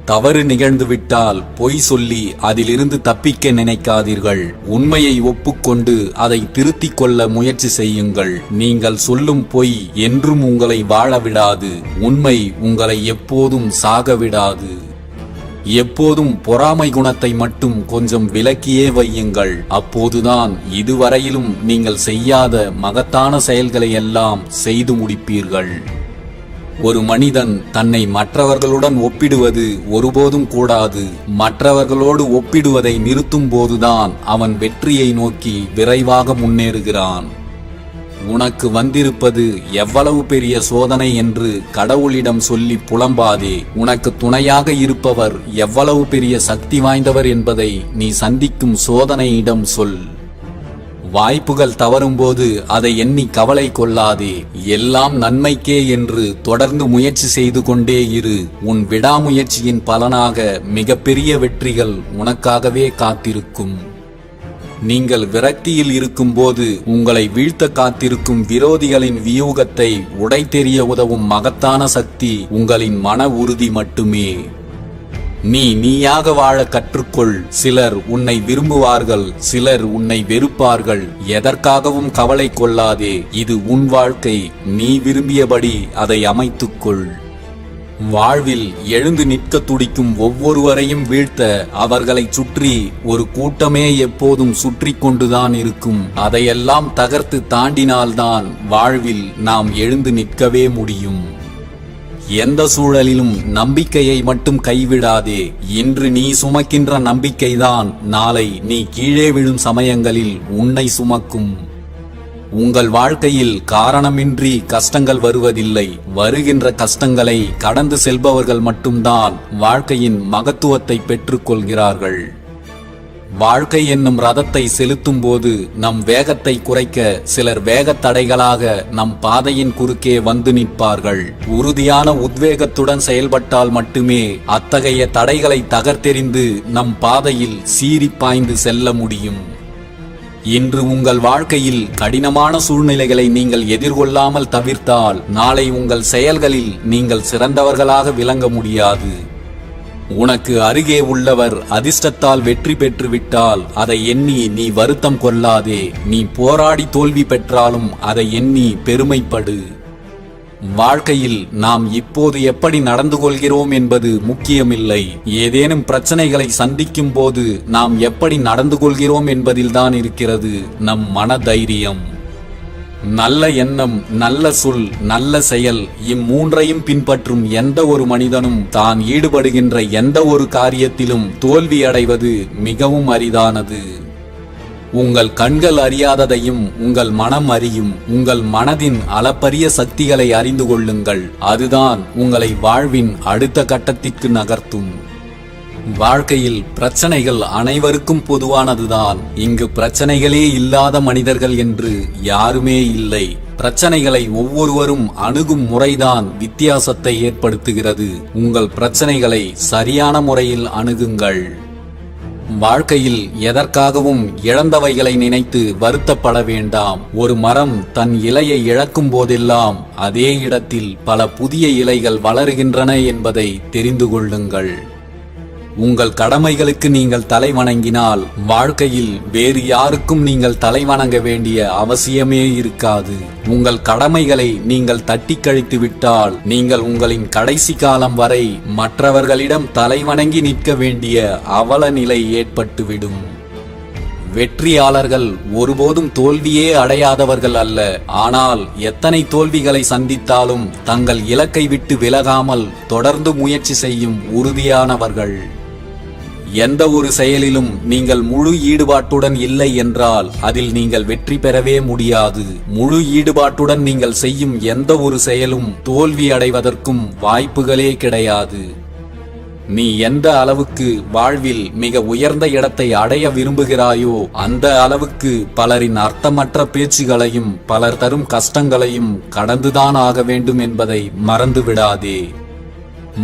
தவறு நிகழ்ந்துவிட்டால் பொய் சொல்லி அதிலிருந்து தப்பிக்க நினைக்காதீர்கள். உண்மையை ஒப்புக்கொண்டு அதை திருத்திக் கொள்ள முயற்சி செய்யுங்கள். நீங்கள் சொல்லும் பொய் என்றும் உங்களை வாழ விடாது. உண்மை உங்களை எப்போதும் சாக விடாது. எப்போதும் பொறாமை குணத்தை மட்டும் கொஞ்சம் விலக்கியே வையுங்கள். அப்போதுதான் இதுவரையிலும் நீங்கள் செய்யாத மகத்தான செயல்களை எல்லாம் செய்து முடிப்பீர்கள். ஒரு மனிதன் தன்னை மற்றவர்களுடன் ஒப்பிடுவது ஒருபோதும் கூடாது. மற்றவர்களோடு ஒப்பிடுவதை நிறுத்தும் போதுதான் அவன் வெற்றியை நோக்கி விரைவாக முன்னேறுகிறான். உனக்கு வந்திருப்பது எவ்வளவு பெரிய சோதனை என்று கடவுளிடம் சொல்லி புலம்பாதே. உனக்கு துணையாக இருப்பவர் எவ்வளவு பெரிய சக்தி வாய்ந்தவர் என்பதை நீ சந்திக்கும் சோதனையிடம் சொல். வாய்ப்புகள் தவறும்போது அதை எண்ணி கவலை கொள்ளாதே. எல்லாம் நன்மைக்கே என்று தொடர்ந்து முயற்சி செய்து கொண்டே இரு. உன் விடாமுயற்சியின் பலனாக மிகப்பெரிய வெற்றிகள் உனக்காகவே காத்திருக்கும். நீங்கள் விரக்தியில் இருக்கும்போது உங்களை வீழ்த்த காத்திருக்கும் விரோதிகளின் வியூகத்தை உடைத்தெறிய உதவும் மகத்தான சக்தி உங்களின் மன உறுதி மட்டுமே. நீயாக வாழ கற்றுக்கொள். சிலர் உன்னை விரும்புவார்கள், சிலர் உன்னை வெறுப்பார்கள். எதற்காகவும் கவலை கொள்ளாதே. இது உன் வாழ்க்கை. நீ விரும்பியபடி அதை அமைத்துக்கொள். வாழ்வில் எழுந்து நிற்க துடிக்கும் ஒவ்வொருவரையும் வீழ்த்த அவர்களைச் சுற்றி ஒரு கூட்டமே எப்போதும் சுற்றி கொண்டுதான் இருக்கும். அதையெல்லாம் தகர்த்து தாண்டினால்தான் வாழ்வில் நாம் எழுந்து நிற்கவே முடியும். எந்த சூழலிலும் நம்பிக்கையை மட்டும் கைவிடாதே. இன்று நீ சுமக்கின்ற நம்பிக்கைதான் நாளை நீ கீழே விழும் சமயங்களில் உன்னை சுமக்கும். உங்கள் வாழ்க்கையில் காரணமின்றி கஷ்டங்கள் வருவதில்லை. வருகின்ற கஷ்டங்களை கடந்து செல்பவர்கள் மட்டும்தான் வாழ்க்கையின் மகத்துவத்தை பெற்றுக்கொள்கிறார்கள். வாழ்க்கை என்னும் ரதத்தை செலுத்தும் போது நம் வேகத்தை குறைக்க சிலர் வேகத் தடைகளாக நம் பாதையின் குறுக்கே வந்து நிற்பார்கள். உறுதியான உத்வேகத்துடன் செயல்பட்டால் மட்டுமே அத்தகைய தடைகளை தகர்த்தெறிந்து நம் பாதையில் சீறி பாய்ந்து செல்ல முடியும். இன்று உங்கள் வாழ்க்கையில் கடினமான சூழ்நிலைகளை நீங்கள் எதிர்கொள்ளாமல் தவிர்த்தால் நாளை உங்கள் செயல்களில் நீங்கள் சிறந்தவர்களாக விளங்க முடியாது. உனக்கு அருகே உள்ளவர் அதிர்ஷ்டத்தால் வெற்றி பெற்றுவிட்டால் அதை எண்ணி நீ வருத்தம் கொள்ளாதே. நீ போராடி தோல்வி பெற்றாலும் அதை எண்ணி பெருமைப்படு. வாழ்க்கையில் நாம் இப்போது எப்படி நடந்து கொள்கிறோம் என்பது முக்கியமில்லை. ஏதேனும் பிரச்சனைகளை சந்திக்கும் போது நாம் எப்படி நடந்து கொள்கிறோம் என்பதில்தான் இருக்கிறது நம் மன தைரியம். நல்ல எண்ணம், நல்ல சொல், நல்ல செயல் இம்மூன்றையும் பின்பற்றும் எந்த ஒரு மனிதனும் தான் ஈடுபடுகின்ற எந்த ஒரு காரியத்திலும் தோல்வி அடைவது மிகவும் அரிதானது. உங்கள் கண்கள் அறியாததையும் உங்கள் மனம் அறியும். உங்கள் மனதின் அளப்பரிய சக்திகளை அறிந்து கொள்ளுங்கள். அதுதான் உங்களை வாழ்வின் அடுத்த கட்டத்திற்கு நகர்த்தும். வாழ்க்கையில் பிரச்சனைகள் அனைவருக்கும் பொதுவானதுதான். இங்கு பிரச்சனைகளே இல்லாத மனிதர்கள் என்று யாருமே இல்லை. பிரச்சனைகளை ஒவ்வொருவரும் அணுகும் முறைதான் வித்தியாசத்தை ஏற்படுத்துகிறது. உங்கள் பிரச்சனைகளை சரியான முறையில் அணுகுங்கள். வாழ்க்கையில் எதற்காகவும் இழந்தவைகளை நினைத்து வருத்தப்பட வேண்டாம். ஒரு மரம் தன் இலையை இழக்கும் போதெல்லாம் அதே இடத்தில் பல புதிய இலைகள் வளருகின்றன என்பதை தெரிந்து கொள்ளுங்கள். உங்கள் கடமைகளுக்கு நீங்கள் தலை வணங்கினால் வாழ்க்கையில் வேறு யாருக்கும் நீங்கள் தலை வணங்க வேண்டிய அவசியமே இருக்காது. உங்கள் கடமைகளை நீங்கள் தட்டி கழித்து விட்டால் நீங்கள் உங்களின் கடைசி காலம் வரை மற்றவர்களிடம் தலை வணங்கி நிற்க வேண்டிய அவல நிலை ஏற்பட்டுவிடும். வெற்றியாளர்கள் ஒருபோதும் தோல்வியே அடையாதவர்கள் அல்ல. ஆனால் எத்தனை தோல்விகளை சந்தித்தாலும் தங்கள் இலக்கை விட்டு விலகாமல் தொடர்ந்து முயற்சி செய்யும் உறுதியானவர்கள். எந்த ஒரு செயலிலும் நீங்கள் முழு ஈடுபாட்டுடன் இல்லை என்றால் அதில் நீங்கள் வெற்றி பெறவே முடியாது. முழு ஈடுபாட்டுடன் நீங்கள் செய்யும் எந்த ஒரு செயலும் தோல்வி அடைவதற்கும் வாய்ப்புகளே கிடையாது. நீ எந்த அளவுக்கு வாழ்வில் மிக உயர்ந்த இடத்தை அடைய விரும்புகிறாயோ அந்த அளவுக்கு பலரின் அர்த்தமற்ற பேச்சுகளையும் பலர் தரும் கஷ்டங்களையும் கடந்துதான் ஆக வேண்டும் என்பதை மறந்து விடாதே.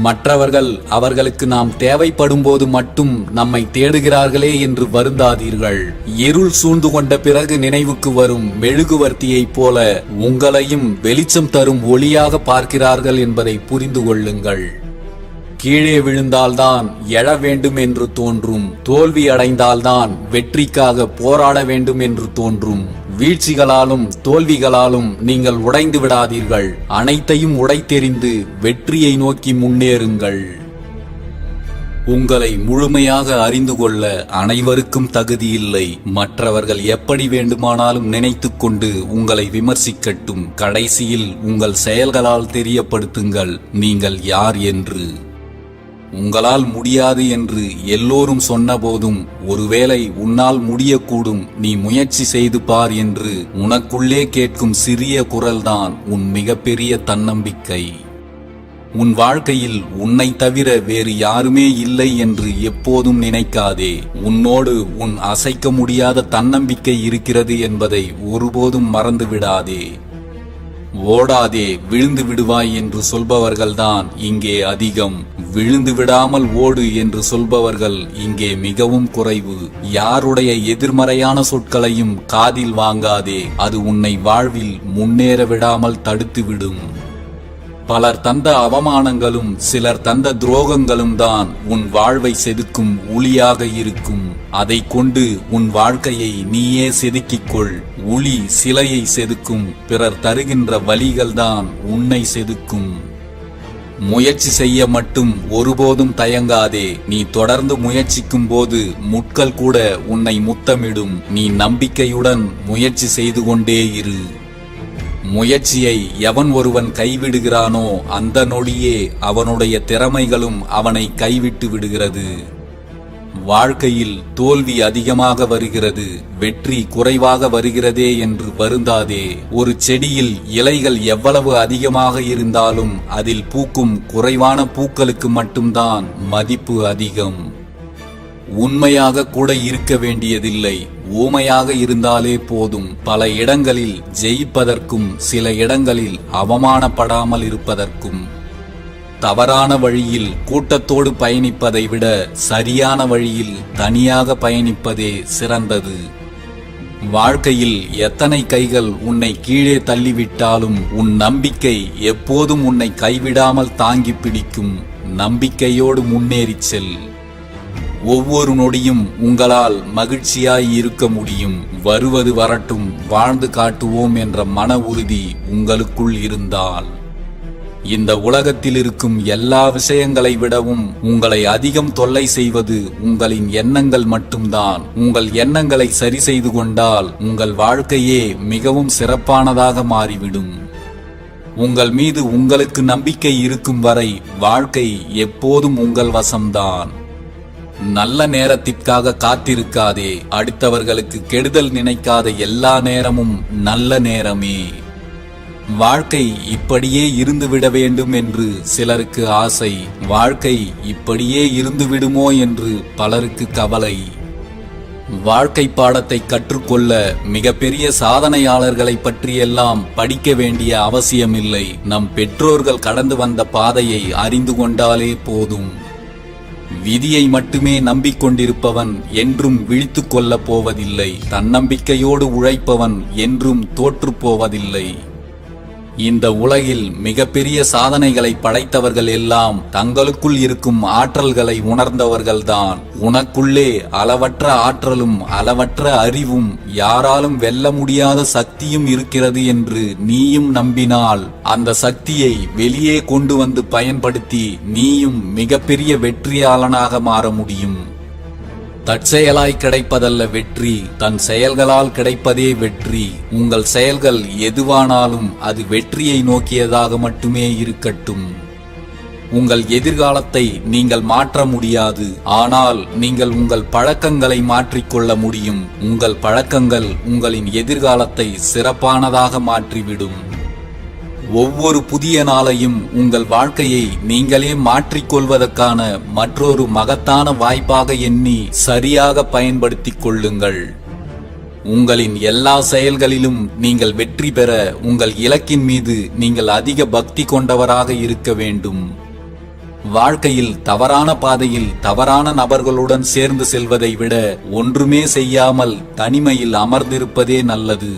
மற்றவர்கள் அவர்களுக்கு நாம் தேவைப்படும் போது மட்டும் நம்மை தேடுகிறார்களே என்று வருந்தாதீர்கள். இருள் சூழ்ந்து கொண்ட பிறகு நினைவுக்கு வரும் மெழுகுவர்த்தியைப் போல உங்களையும் வெளிச்சம் தரும் ஒளியாக பார்க்கிறார்கள் என்பதை புரிந்து கொள்ளுங்கள். கீழே விழுந்தால்தான் எழ வேண்டும் என்று தோன்றும். தோல்வி அடைந்தால்தான் வெற்றிக்காக போராட வேண்டும் என்று தோன்றும். வீழ்ச்சிகளாலும் தோல்விகளாலும் நீங்கள் உடைந்து விடாதீர்கள். அனைத்தையும் உடைத்தெறிந்து வெற்றியை நோக்கி முன்னேறுங்கள். உங்களை முழுமையாக அறிந்து கொள்ள அனைவருக்கும் தகுதியில்லை. மற்றவர்கள் எப்படி வேண்டுமானாலும் நினைத்துக் கொண்டு உங்களை விமர்சிக்கட்டும். கடைசியில் உங்கள் செயல்களால் தெரியப்படுத்துங்கள் நீங்கள் யார் என்று. உங்களால் முடியாது என்று எல்லோரும் சொன்னபோதும் ஒருவேளை உன்னால் முடியக்கூடும், நீ முயற்சி செய்து பார் என்று உனக்குள்ளே கேட்கும் சிறிய குரல்தான் உன் மிகப்பெரிய தன்னம்பிக்கை. உன் வாழ்க்கையில் உன்னை தவிர வேறு யாருமே இல்லை என்று எப்போதும் நினைக்காதே. உன்னோடு உன் அசைக்க முடியாத தன்னம்பிக்கை இருக்கிறது என்பதை ஒருபோதும் மறந்து விடாதே. ஓடாதே, விழுந்து விடுவாய் என்று சொல்பவர்கள்தான் இங்கே அதிகம். விழுந்து விடாமல் ஓடு என்று சொல்பவர்கள் இங்கே மிகவும் குறைவு. யாருடைய எதிர்மறையான சொற்களையும் காதில் வாங்காதே. அது உன்னை வாழ்வில் முன்னேற விடாமல் தடுத்துவிடும். பலர் தந்த அவமானங்களும் சிலர் தந்த துரோகங்களும் தான் உன் வாழ்வை செதுக்கும் உளியாக இருக்கும். அதை கொண்டு உன் வாழ்க்கையை நீயே செதுக்கிக்கொள். உளி சிலையை செதுக்கும், பிறர் தருகின்ற வலிகள்தான் உன்னை செதுக்கும். முயற்சி செய்ய மட்டும் ஒருபோதும் தயங்காதே. நீ தொடர்ந்து முயற்சிக்கும் போது முட்கள் கூட உன்னை முத்தமிடும். நீ நம்பிக்கையுடன் முயற்சி செய்து கொண்டே இரு. முயற்சியை எவன் ஒருவன் கைவிடுகிறானோ அந்த நொடியே அவனுடைய திறமைகளும் அவனை கைவிட்டு விடுகிறது. வாழ்க்கையில் தோல்வி அதிகமாக வருகிறது, வெற்றி குறைவாக வருகிறதே என்று வருந்தாதே. ஒரு செடியில் இலைகள் எவ்வளவு அதிகமாக இருந்தாலும் அதில் பூக்கும் குறைவான பூக்களுக்கு மட்டும்தான் மதிப்பு அதிகம். உண்மையாக கூட இருக்க வேண்டியதில்லை, ஊமையாக இருந்தாலே போதும். பல இடங்களில் ஜெயிப்பதற்கும் சில இடங்களில் அவமானப்படாமல் இருப்பதற்கும். தவறான வழியில் கூட்டத்தோடு பயணிப்பதை விட சரியான வழியில் தனியாக பயணிப்பதே சிறந்தது. வாழ்க்கையில் எத்தனை கைகள் உன்னை கீழே தள்ளிவிட்டாலும் உன் நம்பிக்கை எப்போதும் உன்னை கைவிடாமல் தாங்கி பிடிக்கும். நம்பிக்கையோடு முன்னேறிச் செல். ஒவ்வொரு நொடியும் உங்களால் மகிழ்ச்சியாய் இருக்க முடியும். வருவது வரட்டும், வாழ்ந்து காட்டுவோம் என்ற மன உறுதி உங்களுக்குள் இருந்தால் இந்த உலகத்தில் இருக்கும் எல்லா விஷயங்களை விடவும் உங்களை அதிகம் தொல்லை செய்வது உங்களின் எண்ணங்கள் மட்டும்தான். உங்கள் எண்ணங்களை சரி செய்து கொண்டால் உங்கள் வாழ்க்கையே மிகவும் சிறப்பானதாக மாறிவிடும். உங்கள் மீது உங்களுக்கு நம்பிக்கை இருக்கும் வரை வாழ்க்கை எப்போதும் உங்கள் வசம்தான். நல்ல நேரத்திற்காக காத்திருக்காதே. அடுத்தவர்களுக்கு கெடுதல் நினைக்காத எல்லா நேரமும் நல்ல நேரமே. வாழ்க்கை இப்படியே இருந்துவிட வேண்டும் என்று சிலருக்கு ஆசை. வாழ்க்கை இப்படியே இருந்து விடுமோ என்று பலருக்கு கவலை. வாழ்க்கை பாடத்தை கற்றுக்கொள்ள மிகப்பெரிய சாதனையாளர்களை பற்றியெல்லாம் படிக்க வேண்டிய அவசியமில்லை. நம் பெற்றோர்கள் கடந்து வந்த பாதையை அறிந்து கொண்டாலே போதும். விதியை மட்டுமே நம்பிக்கொண்டிருப்பவன் என்றும் விழித்துக் கொள்ளப் போவதில்லை. தன்னம்பிக்கையோடு உழைப்பவன் என்றும் தோற்று போவதில்லை. இந்த உலகில் மிகப்பெரிய சாதனைகளை படைத்தவர்கள் எல்லாம் தங்களுக்குள் இருக்கும் ஆற்றல்களை உணர்ந்தவர்கள்தான். உனக்குள்ளே அளவற்ற ஆற்றலும் அளவற்ற அறிவும் யாராலும் வெல்ல முடியாத சக்தியும் இருக்கிறது என்று நீயும் நம்பினால் அந்த சக்தியை வெளியே கொண்டு வந்து பயன்படுத்தி நீயும் மிகப்பெரிய வெற்றியாளனாக மாற முடியும். தற்செயலாய் கிடைப்பதல்ல வெற்றி, தன் செயல்களால் கிடைப்பதே வெற்றி. உங்கள் செயல்கள் எதுவானாலும் அது வெற்றியை நோக்கியதாக மட்டுமே இருக்கட்டும். உங்கள் எதிர்காலத்தை நீங்கள் மாற்ற முடியாது, ஆனால் நீங்கள் உங்கள் பழக்கங்களை மாற்றிக்கொள்ள முடியும். உங்கள் பழக்கங்கள் உங்களின் எதிர்காலத்தை சிறப்பானதாக மாற்றிவிடும். ஒவ்வொரு புதிய நாளையும் உங்கள் வாழ்க்கையை நீங்களே மாற்றிக்கொள்வதற்கான மற்றொரு மகத்தான வாய்ப்பாக எண்ணி சரியாக பயன்படுத்திக் கொள்ளுங்கள். உங்களின் எல்லா செயல்களிலும் நீங்கள் வெற்றி பெற உங்கள் இலக்கின் மீது நீங்கள் அதிக பக்தி கொண்டவராக இருக்க வேண்டும். வாழ்க்கையில் தவறான பாதையில் தவறான நபர்களுடன் சேர்ந்து செல்வதை விட ஒன்றுமே செய்யாமல் தனிமையில் அமர்ந்திருப்பதே நல்லது.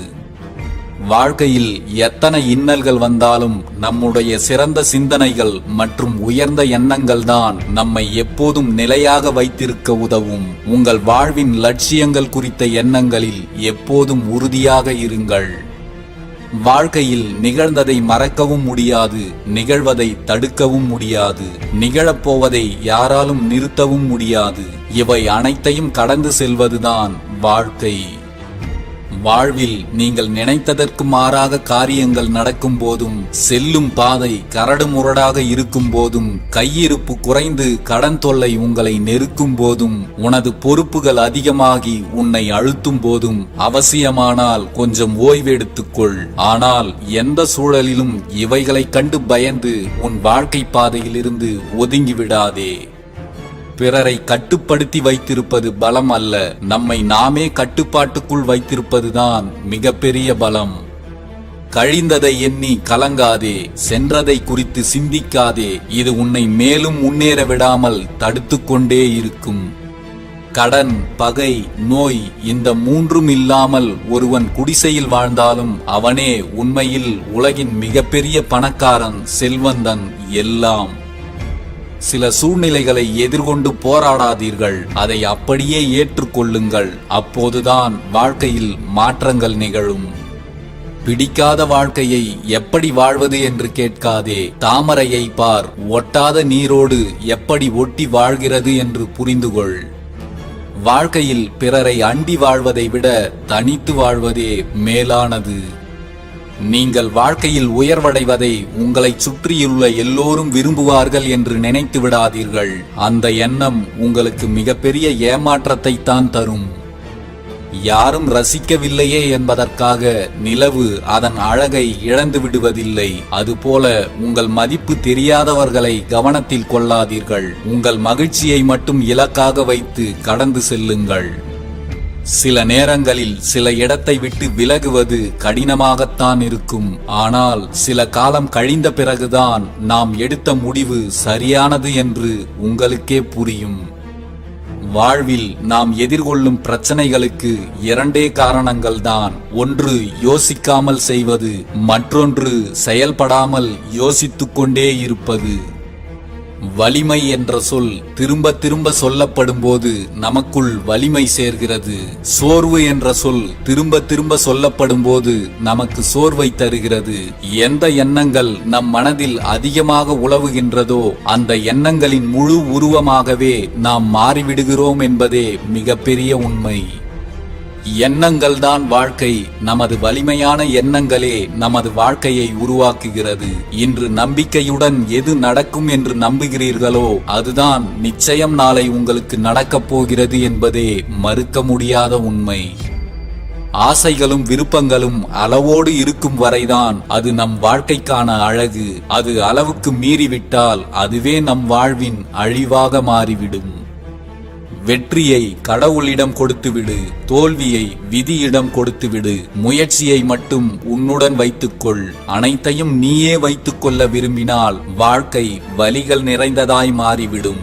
வாழ்க்கையில் எத்தனை இன்னல்கள் வந்தாலும் நம்முடைய சிறந்த சிந்தனைகள் மற்றும் உயர்ந்த எண்ணங்கள் தான் நம்மை எப்போதும் நிலையாக வைத்திருக்க உதவும். உங்கள் வாழ்வின் லட்சியங்கள் குறித்த எண்ணங்களில் எப்போதும் உறுதியாக இருங்கள். வாழ்க்கையில் நிகழ்ந்ததை மறக்கவும் முடியாது, நிகழ்வதை தடுக்கவும் முடியாது, நிகழப்போவதை யாராலும் நிறுத்தவும் முடியாது. இவை அனைத்தையும் கடந்து செல்வதுதான் வாழ்க்கை. வாழ்வில் நீங்கள் நினைத்ததற்கு மாறாக காரியங்கள் நடக்கும் போதும், செல்லும் பாதை கரடு முரடாக இருக்கும் போதும், கையிருப்பு குறைந்து கடன் தொல்லை உங்களை நெருக்கும் போதும், உனது பொறுப்புகள் அதிகமாகி உன்னை அழுத்தும் போதும் அவசியமானால் கொஞ்சம் ஓய்வெடுத்துக்கொள். ஆனால் எந்த சூழலிலும் இவைகளை கண்டு பயந்து உன் வாழ்க்கை பாதையிலிருந்து ஒதுங்கி விடாதே. பிறரை கட்டுப்படுத்தி வைத்திருப்பது பலம் அல்ல, நம்மை நாமே கட்டுப்பாட்டுக்குள் வைத்திருப்பதுதான் மிகப்பெரிய பலம். கழிந்ததை எண்ணி கலங்காதே, சென்றதை குறித்து சிந்திக்காதே. இது உன்னை மேலும் முன்னேற விடாமல் தடுத்து கொண்டே இருக்கும். கடன், பகை, நோய் இந்த மூன்றும் இல்லாமல் ஒருவன் குடிசையில் வாழ்ந்தாலும் அவனே உண்மையில் உலகின் மிகப்பெரிய பணக்காரன், செல்வந்தன், எல்லாம். சில சூழ்நிலைகளை எதிர்கொண்டு போராடாதீர்கள், அதை அப்படியே ஏற்றுக்கொள்ளுங்கள். அப்போதுதான் வாழ்க்கையில் மாற்றங்கள் நிகழும். பிடிக்காத வாழ்க்கையை எப்படி வாழ்வது என்று கேட்காதே. தாமரையை பார், ஒட்டாத நீரோடு எப்படி ஒட்டி வாழ்கிறது என்று புரிந்து கொள். வாழ்க்கையில் பிறரை அண்டி வாழ்வதை விட தனித்து வாழ்வதே மேலானது. நீங்கள் வாழ்க்கையில் உயர்வடைவதை உங்களை சுற்றியுள்ள எல்லோரும் விரும்புவார்கள் என்று நினைத்து விடாதீர்கள். அந்த எண்ணம் உங்களுக்கு மிகப்பெரிய ஏமாற்றத்தை தான் தரும். யாரும் ரசிக்கவில்லையே என்பதற்காக நிலவு அதன் அழகை இழந்து விடுவதில்லை. அதுபோல உங்கள் மதிப்பு தெரியாதவர்களை கவனத்தில் கொள்ளாதீர்கள். உங்கள் மகிழ்ச்சியை மட்டும் இலக்காக வைத்து கடந்து செல்லுங்கள். சில நேரங்களில் சில இடத்தை விட்டு விலகுவது கடினமாகத்தான் இருக்கும். ஆனால் சில காலம் கழிந்த பிறகுதான் நாம் எடுத்த முடிவு சரியானது என்று உங்களுக்கே புரியும். வாழ்வில் நாம் எதிர்கொள்ளும் பிரச்சனைகளுக்கு இரண்டே காரணங்கள்தான். ஒன்று யோசிக்காமல் செய்வது, மற்றொன்று செயல்படாமல் யோசித்துக் கொண்டே இருப்பது. வலிமை என்ற சொல் திரும்ப திரும்ப சொல்லப்படும் போது நமக்குள் வலிமை சேர்கிறது. சோர்வு என்ற சொல் திரும்ப திரும்ப சொல்லப்படும் போது நமக்கு சோர்வை தருகிறது. எந்த எண்ணங்கள் நம் மனதில் அதிகமாக உலவுகின்றதோ அந்த எண்ணங்களின் முழு உருவமாகவே நாம் மாறிவிடுகிறோம் என்பதே மிகப்பெரிய உண்மை. எண்ணங்கள் தான் வாழ்க்கை. நமது வலிமையான எண்ணங்களே நமது வாழ்க்கையை உருவாக்குகிறது. இன்று நம்பிக்கையுடன் எது நடக்கும் என்று நம்புகிறீர்களோ அதுதான் நிச்சயம் நாளை உங்களுக்கு நடக்கப் போகிறது என்பதே மறுக்க முடியாத உண்மை. ஆசைகளும் விருப்பங்களும் அளவோடு இருக்கும் வரைதான் அது நம் வாழ்க்கைக்கான அழகு. அது அளவுக்கு மீறிவிட்டால் அதுவே நம் வாழ்வின் அழிவாக மாறிவிடும். வெற்றியை கடவுளிடம் கொடுத்துவிடு, தோல்வியை விதியிடம் கொடுத்துவிடு. முயற்சியை மட்டும் உன்னுடன் வைத்துக்கொள். அனைத்தையும் நீயே வைத்துக்கொள்ள விரும்பினால் வாழ்க்கை வலிகள் நிறைந்ததாய் மாறிவிடும்.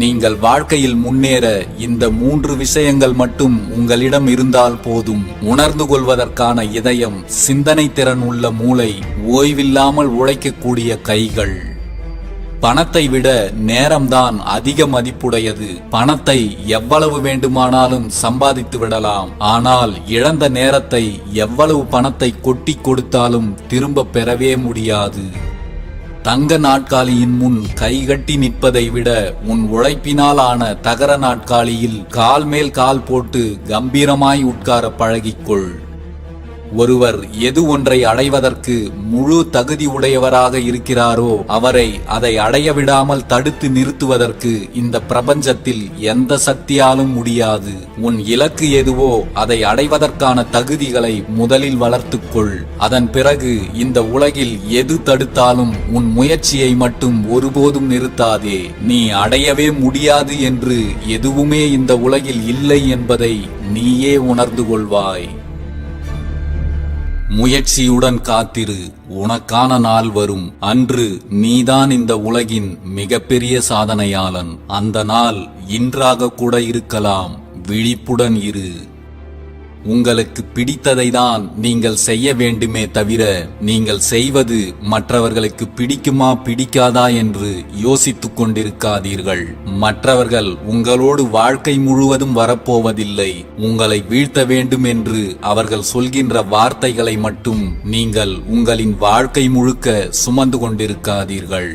நீங்கள் வாழ்க்கையில் முன்னேற இந்த 3 விஷயங்கள் மட்டும் உங்களிடம் இருந்தால் போதும். உணர்ந்து கொள்வதற்கான இதயம், சிந்தனை திறன் உள்ள மூளை, ஓய்வில்லாமல் உழைக்கக்கூடிய கைகள். பணத்தை விட நேரம்தான் அதிக மதிப்புடையது. பணத்தை எவ்வளவு வேண்டுமானாலும் சம்பாதித்து விடலாம். ஆனால் இழந்த நேரத்தை எவ்வளவு பணத்தை கொட்டி கொடுத்தாலும் திரும்ப பெறவே முடியாது. தங்க நாட்காலியின் முன் கைகட்டி நிற்பதை விட உன் உழைப்பினால் ஆன தகர நாட்காலியில் கால் மேல் கால் போட்டு கம்பீரமாய் உட்கார பழகிக்கொள். ஒருவர் எது ஒன்றை அடைவதற்கு முழு தகுதி உடையவராக இருக்கிறாரோ அவரை அதை அடைய விடாமல் தடுத்து நிறுத்துவதற்கு இந்த பிரபஞ்சத்தில் எந்த சக்தியாலும் முடியாது. உன் இலக்கு எதுவோ அதை அடைவதற்கான தகுதிகளை முதலில் வளர்த்துக்கொள். அதன் பிறகு இந்த உலகில் எது தடுத்தாலும் உன் முயற்சியை மட்டும் ஒருபோதும் நிறுத்தாதே. நீ அடையவே முடியாது என்று எதுவுமே இந்த உலகில் இல்லை என்பதை நீயே உணர்ந்து கொள்வாய். முயற்சியுடன் காத்திரு, உனக்கான நாள் வரும். அன்று நீதான் இந்த உலகின் மிகப்பெரிய சாதனையாளன். அந்த நாள் இன்றாக கூட இருக்கலாம். விழிப்புடன் இரு. உங்களுக்கு பிடித்ததை தான் நீங்கள் செய்ய வேண்டுமே தவிர நீங்கள் செய்வது மற்றவர்களுக்கு பிடிக்குமா பிடிக்காதா என்று யோசித்துக் கொண்டிருக்காதீர்கள். மற்றவர்கள் உங்களோடு வாழ்க்கை முழுவதும் வரப்போவதில்லை. உங்களை வீழ்த்த வேண்டும் என்று அவர்கள் சொல்கின்ற வார்த்தைகளை மட்டும் நீங்கள் உங்களின் வாழ்க்கை முழுக்க சுமந்து கொண்டிருக்காதீர்கள்.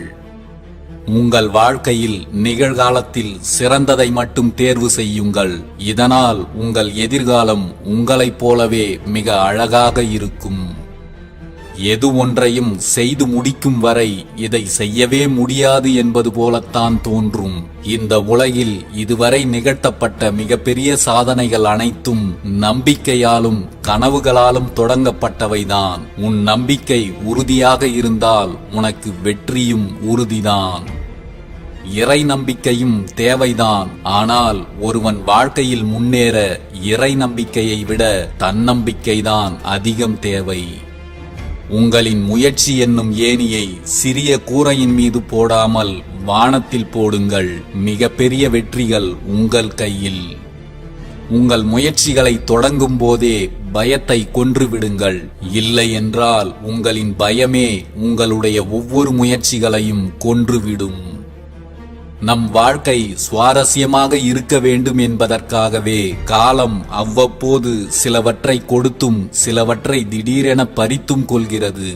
உங்கள் வாழ்க்கையில் நிகழ்காலத்தில் சிறந்ததை மட்டும் தேர்வு செய்யுங்கள். இதனால் உங்கள் எதிர்காலம் உங்களைப் போலவே மிக அழகாக இருக்கும். எது ஒன்றையும் செய்து முடிக்கும் வரை இதை செய்யவே முடியாது என்பது போலத்தான் தோன்றும். இந்த உலகில் இதுவரை நிகழ்த்தப்பட்ட மிகப்பெரிய சாதனைகள் அனைத்தும் நம்பிக்கையாலும் கனவுகளாலும் தொடங்கப்பட்டவைதான். உன் நம்பிக்கை உறுதியாக இருந்தால் உனக்கு வெற்றியும் உறுதிதான். இறை நம்பிக்கையும் தேவைதான். ஆனால் ஒருவன் வாழ்க்கையில் முன்னேற இறை நம்பிக்கையை விட தன்னம்பிக்கைதான் அதிகம் தேவை. உங்களின் முயற்சி என்னும் ஏணியை சிறிய கூரையின் மீது போடாமல் வானத்தில் போடுங்கள். மிகப்பெரிய வெற்றிகள் உங்கள் கையில். உங்கள் முயற்சிகளை தொடங்கும் போதே பயத்தை கொன்றுவிடுங்கள். இல்லை என்றால் உங்களின் பயமே உங்களுடைய ஒவ்வொரு முயற்சிகளையும் கொன்றுவிடும். நம் வாழ்க்கை சுவாரஸ்யமாக இருக்க வேண்டும் என்பதற்காகவே காலம் அவ்வப்போது சிலவற்றை கொடுத்தும் சிலவற்றை திடீரென பறித்தும் கொள்கிறது.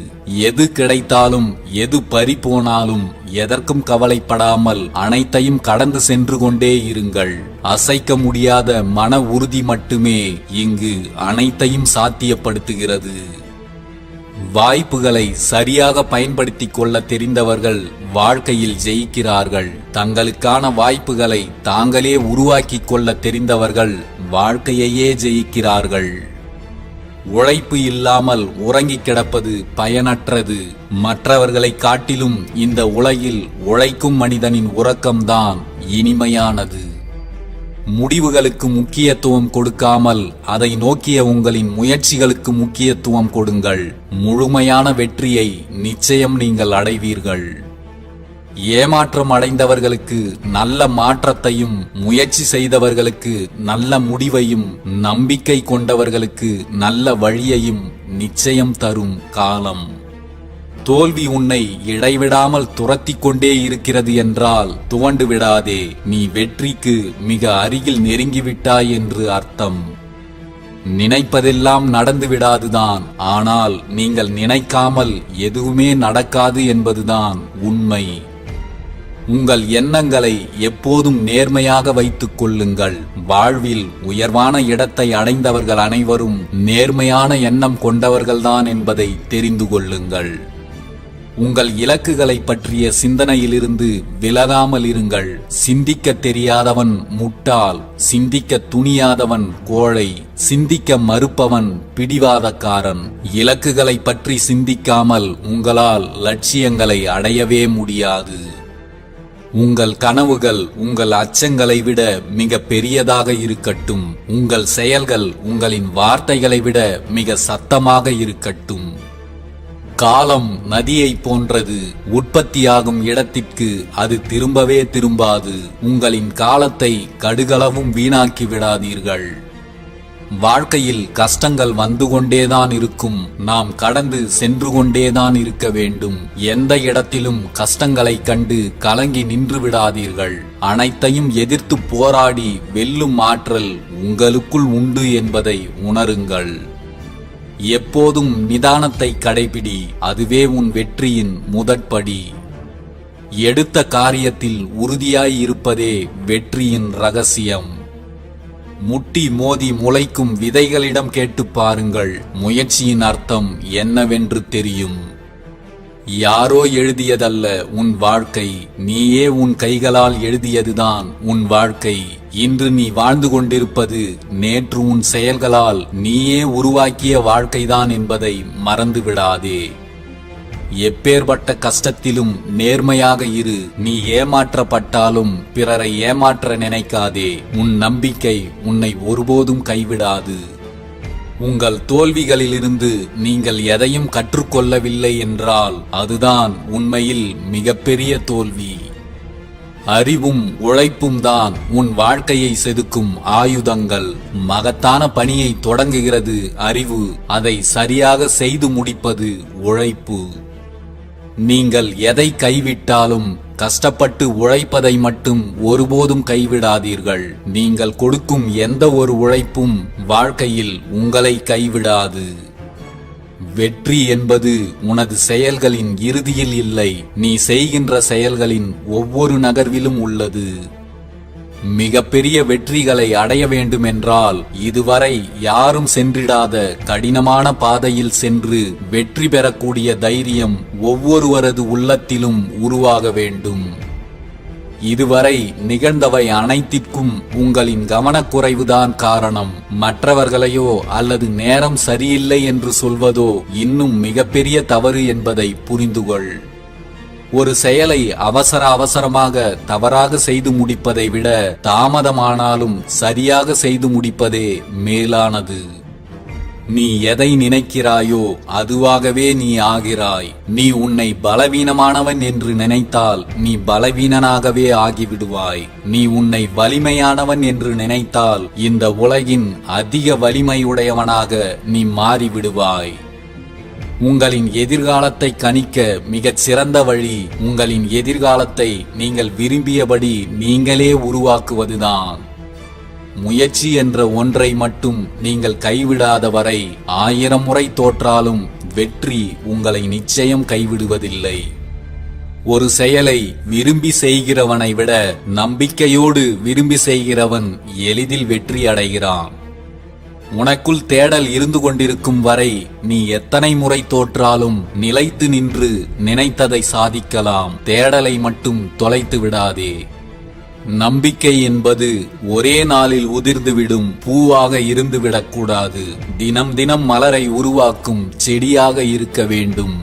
எது கிடைத்தாலும் எது பறிபோனாலும் எதற்கும் கவலைப்படாமல் அனைத்தையும் கடந்து சென்று கொண்டே இருங்கள். அசைக்க முடியாத மன உறுதி மட்டுமே இங்கு அனைத்தையும் சாத்தியப்படுத்துகிறது. வாய்ப்புகளை சரியாக பயன்படுத்திக் கொள்ள தெரிந்தவர்கள் வாழ்க்கையில் ஜெயிக்கிறார்கள். தங்களுக்கான வாய்ப்புகளை தாங்களே உருவாக்கிக் கொள்ள தெரிந்தவர்கள் வாழ்க்கையையே ஜெயிக்கிறார்கள். உழைப்பு இல்லாமல் உறங்கிக் கிடப்பது பயனற்றது. மற்றவர்களை காட்டிலும் இந்த உலகில் உழைக்கும் மனிதனின் உறக்கம்தான் இனிமையானது. முடிவுகளுக்கு முக்கியத்துவம் கொடுக்காமல் அதை நோக்கிய உங்களின் முயற்சிகளுக்கு முக்கியத்துவம் கொடுங்கள். முழுமையான வெற்றியை நிச்சயம் நீங்கள் அடைவீர்கள். ஏமாற்றம் அடைந்தவர்களுக்கு நல்ல மாற்றத்தையும், முயற்சி செய்தவர்களுக்கு நல்ல முடிவையும், நம்பிக்கை கொண்டவர்களுக்கு நல்ல வழியையும் நிச்சயம் தரும் காலம். தோல்வி உன்னை இடைவிடாமல் துரத்திக் கொண்டே இருக்கிறது என்றால் துவண்டு விடாதே. நீ வெற்றிக்கு மிக அருகில் நெருங்கிவிட்டாய் என்று அர்த்தம். நினைப்பதெல்லாம் நடந்து விடாதுதான், ஆனால் நீங்கள் நினைக்காமல் எதுவுமே நடக்காது என்பதுதான் உண்மை. உங்கள் எண்ணங்களை எப்போதும் நேர்மையாக வைத்துக் கொள்ளுங்கள். வாழ்வில் உயர்வான இடத்தை அடைந்தவர்கள் அனைவரும் நேர்மையான எண்ணம் கொண்டவர்கள்தான் என்பதை தெரிந்து கொள்ளுங்கள். உங்கள் இலக்குகளை பற்றிய சிந்தனையிலிருந்து விலகாமல் இருங்கள். சிந்திக்க தெரியாதவன் முட்டாள், சிந்திக்க துணியாதவன் கோழை, சிந்திக்க மறுப்பவன் பிடிவாதக்காரன். இலக்குகளை பற்றி சிந்திக்காமல் உங்களால் லட்சியங்களை அடையவே முடியாது. உங்கள் கனவுகள் உங்கள் அச்சங்களை விட மிக பெரியதாக இருக்கட்டும். உங்கள் செயல்கள் உங்களின் வார்த்தைகளை விட மிக சத்தமாக இருக்கட்டும். காலம் நதியை போன்றது. உற்பத்தியாகும் இடத்திற்கு அது திரும்பவே திரும்பாது. உங்களின் காலத்தை கடுகளவும் வீணாக்கி விடாதீர்கள். வாழ்க்கையில் கஷ்டங்கள் வந்து கொண்டேதான் இருக்கும். நாம் கடந்து சென்று கொண்டேதான் இருக்க வேண்டும். எந்த இடத்திலும் கஷ்டங்களை கண்டு கலங்கி நின்று விடாதீர்கள். அனைத்தையும் எதிர்த்து போராடி வெல்லும் ஆற்றல் உங்களுக்குள் உண்டு என்பதை உணருங்கள். எப்போதும் நிதானத்தை கடைபிடி. அதுவே உன் வெற்றியின் முதற்படி. எடுத்த காரியத்தில் உறுதியாய் இருப்பதே வெற்றியின் ரகசியம். முட்டி மோதி முளைக்கும் விதைகளிடம் கேட்டு பாருங்கள். முயற்சியின் அர்த்தம் என்னவென்று தெரியும். யாரோ எழுதியதல்ல உன் வாழ்க்கை, நீயே உன் கைகளால் எழுதியதுதான் உன் வாழ்க்கை. இன்று நீ வாழ்ந்து கொண்டிருப்பது நேற்று உன் செயல்களால் நீயே உருவாக்கிய வாழ்க்கைதான் என்பதை மறந்து விடாதே. எப்பேற்பட்ட கஷ்டத்திலும் நேர்மையாக இரு. நீ ஏமாற்றப்பட்டாலும் பிறரை ஏமாற்ற நினைக்காதே. உன் நம்பிக்கை உன்னை ஒருபோதும் கைவிடாது. உங்கள் தோல்விகளிலிருந்து நீங்கள் எதையும் கற்றுக்கொள்ளவில்லை என்றால் அதுதான் உண்மையில் மிகப்பெரிய தோல்வி. அறிவும் உழைப்பும் தான் உன் வாழ்க்கையை செதுக்கும் ஆயுதங்கள். மகத்தான பணியை தொடங்குகிறது அறிவு, அதை சரியாக செய்து முடிப்பது உழைப்பு. நீங்கள் எதை கைவிட்டாலும் கஷ்டப்பட்டு உழைப்பதை மட்டும் ஒருபோதும் கைவிடாதீர்கள். நீங்கள் கொடுக்கும் எந்த ஒரு உழைப்பும் வாழ்க்கையில் உங்களை கைவிடாது. வெற்றி என்பது உனது செயல்களின் இறுதியில் இல்லை, நீ செய்கின்ற செயல்களின் ஒவ்வொரு நகர்விலும் உள்ளது. மிகப்பெரிய வெற்றிகளை அடைய வேண்டுமென்றால் இதுவரை யாரும் சென்றிடாத கடினமான பாதையில் சென்று வெற்றி பெறக்கூடிய தைரியம் ஒவ்வொருவரது உள்ளத்திலும் உருவாக வேண்டும். இதுவரை நிகழ்ந்தவை அனைத்திற்கும் உங்களின் கவனக்குறைவுதான் காரணம். மற்றவர்களையோ அல்லது நேரம் சரியில்லை என்று சொல்வதோ இன்னும் மிகப்பெரிய தவறு என்பதை புரிந்துகொள். ஒரு செயலை அவசரமாக தவறாக செய்து முடிப்பதை விட தாமதமானாலும் சரியாக செய்து முடிப்பதே மேலானது. நீ எதை நினைக்கிறாயோ அதுவாகவே நீ ஆகிறாய். நீ உன்னை பலவீனமானவன் என்று நினைத்தால் நீ பலவீனனாகவே ஆகிவிடுவாய். நீ உன்னை வலிமையானவன் என்று நினைத்தால் இந்த உலகின் அதிக வலிமையுடையவனாக நீ மாறிவிடுவாய். உங்களின் எதிர்காலத்தை கணிக்க மிகச் சிறந்த வழி உங்களின் எதிர்காலத்தை நீங்கள் விரும்பியபடி நீங்களே உருவாக்குவதுதான். முயற்சி என்ற ஒன்றை மட்டும் நீங்கள் கைவிடாத வரை 1000 முறை தோற்றாலும் வெற்றி உங்களை நிச்சயம் கைவிடுவதில்லை. ஒரு செயலை விரும்பி செய்கிறவனை விட நம்பிக்கையோடு விரும்பி செய்கிறவன் எளிதில் வெற்றி அடைகிறான். உனக்குள் தேடல் இருந்து கொண்டிருக்கும் வரை நீ எத்தனை முறை தோற்றாலும் நிலைத்து நின்று நினைத்ததை சாதிக்கலாம். தேடலை மட்டும் தொலைத்து விடாதே. நம்பிக்கை என்பது ஒரே நாளில் உதிர்ந்துவிடும் பூவாக இருந்துவிடக்கூடாது. தினம் தினம் மலரை உருவாக்கும் செடியாக இருக்க வேண்டும்.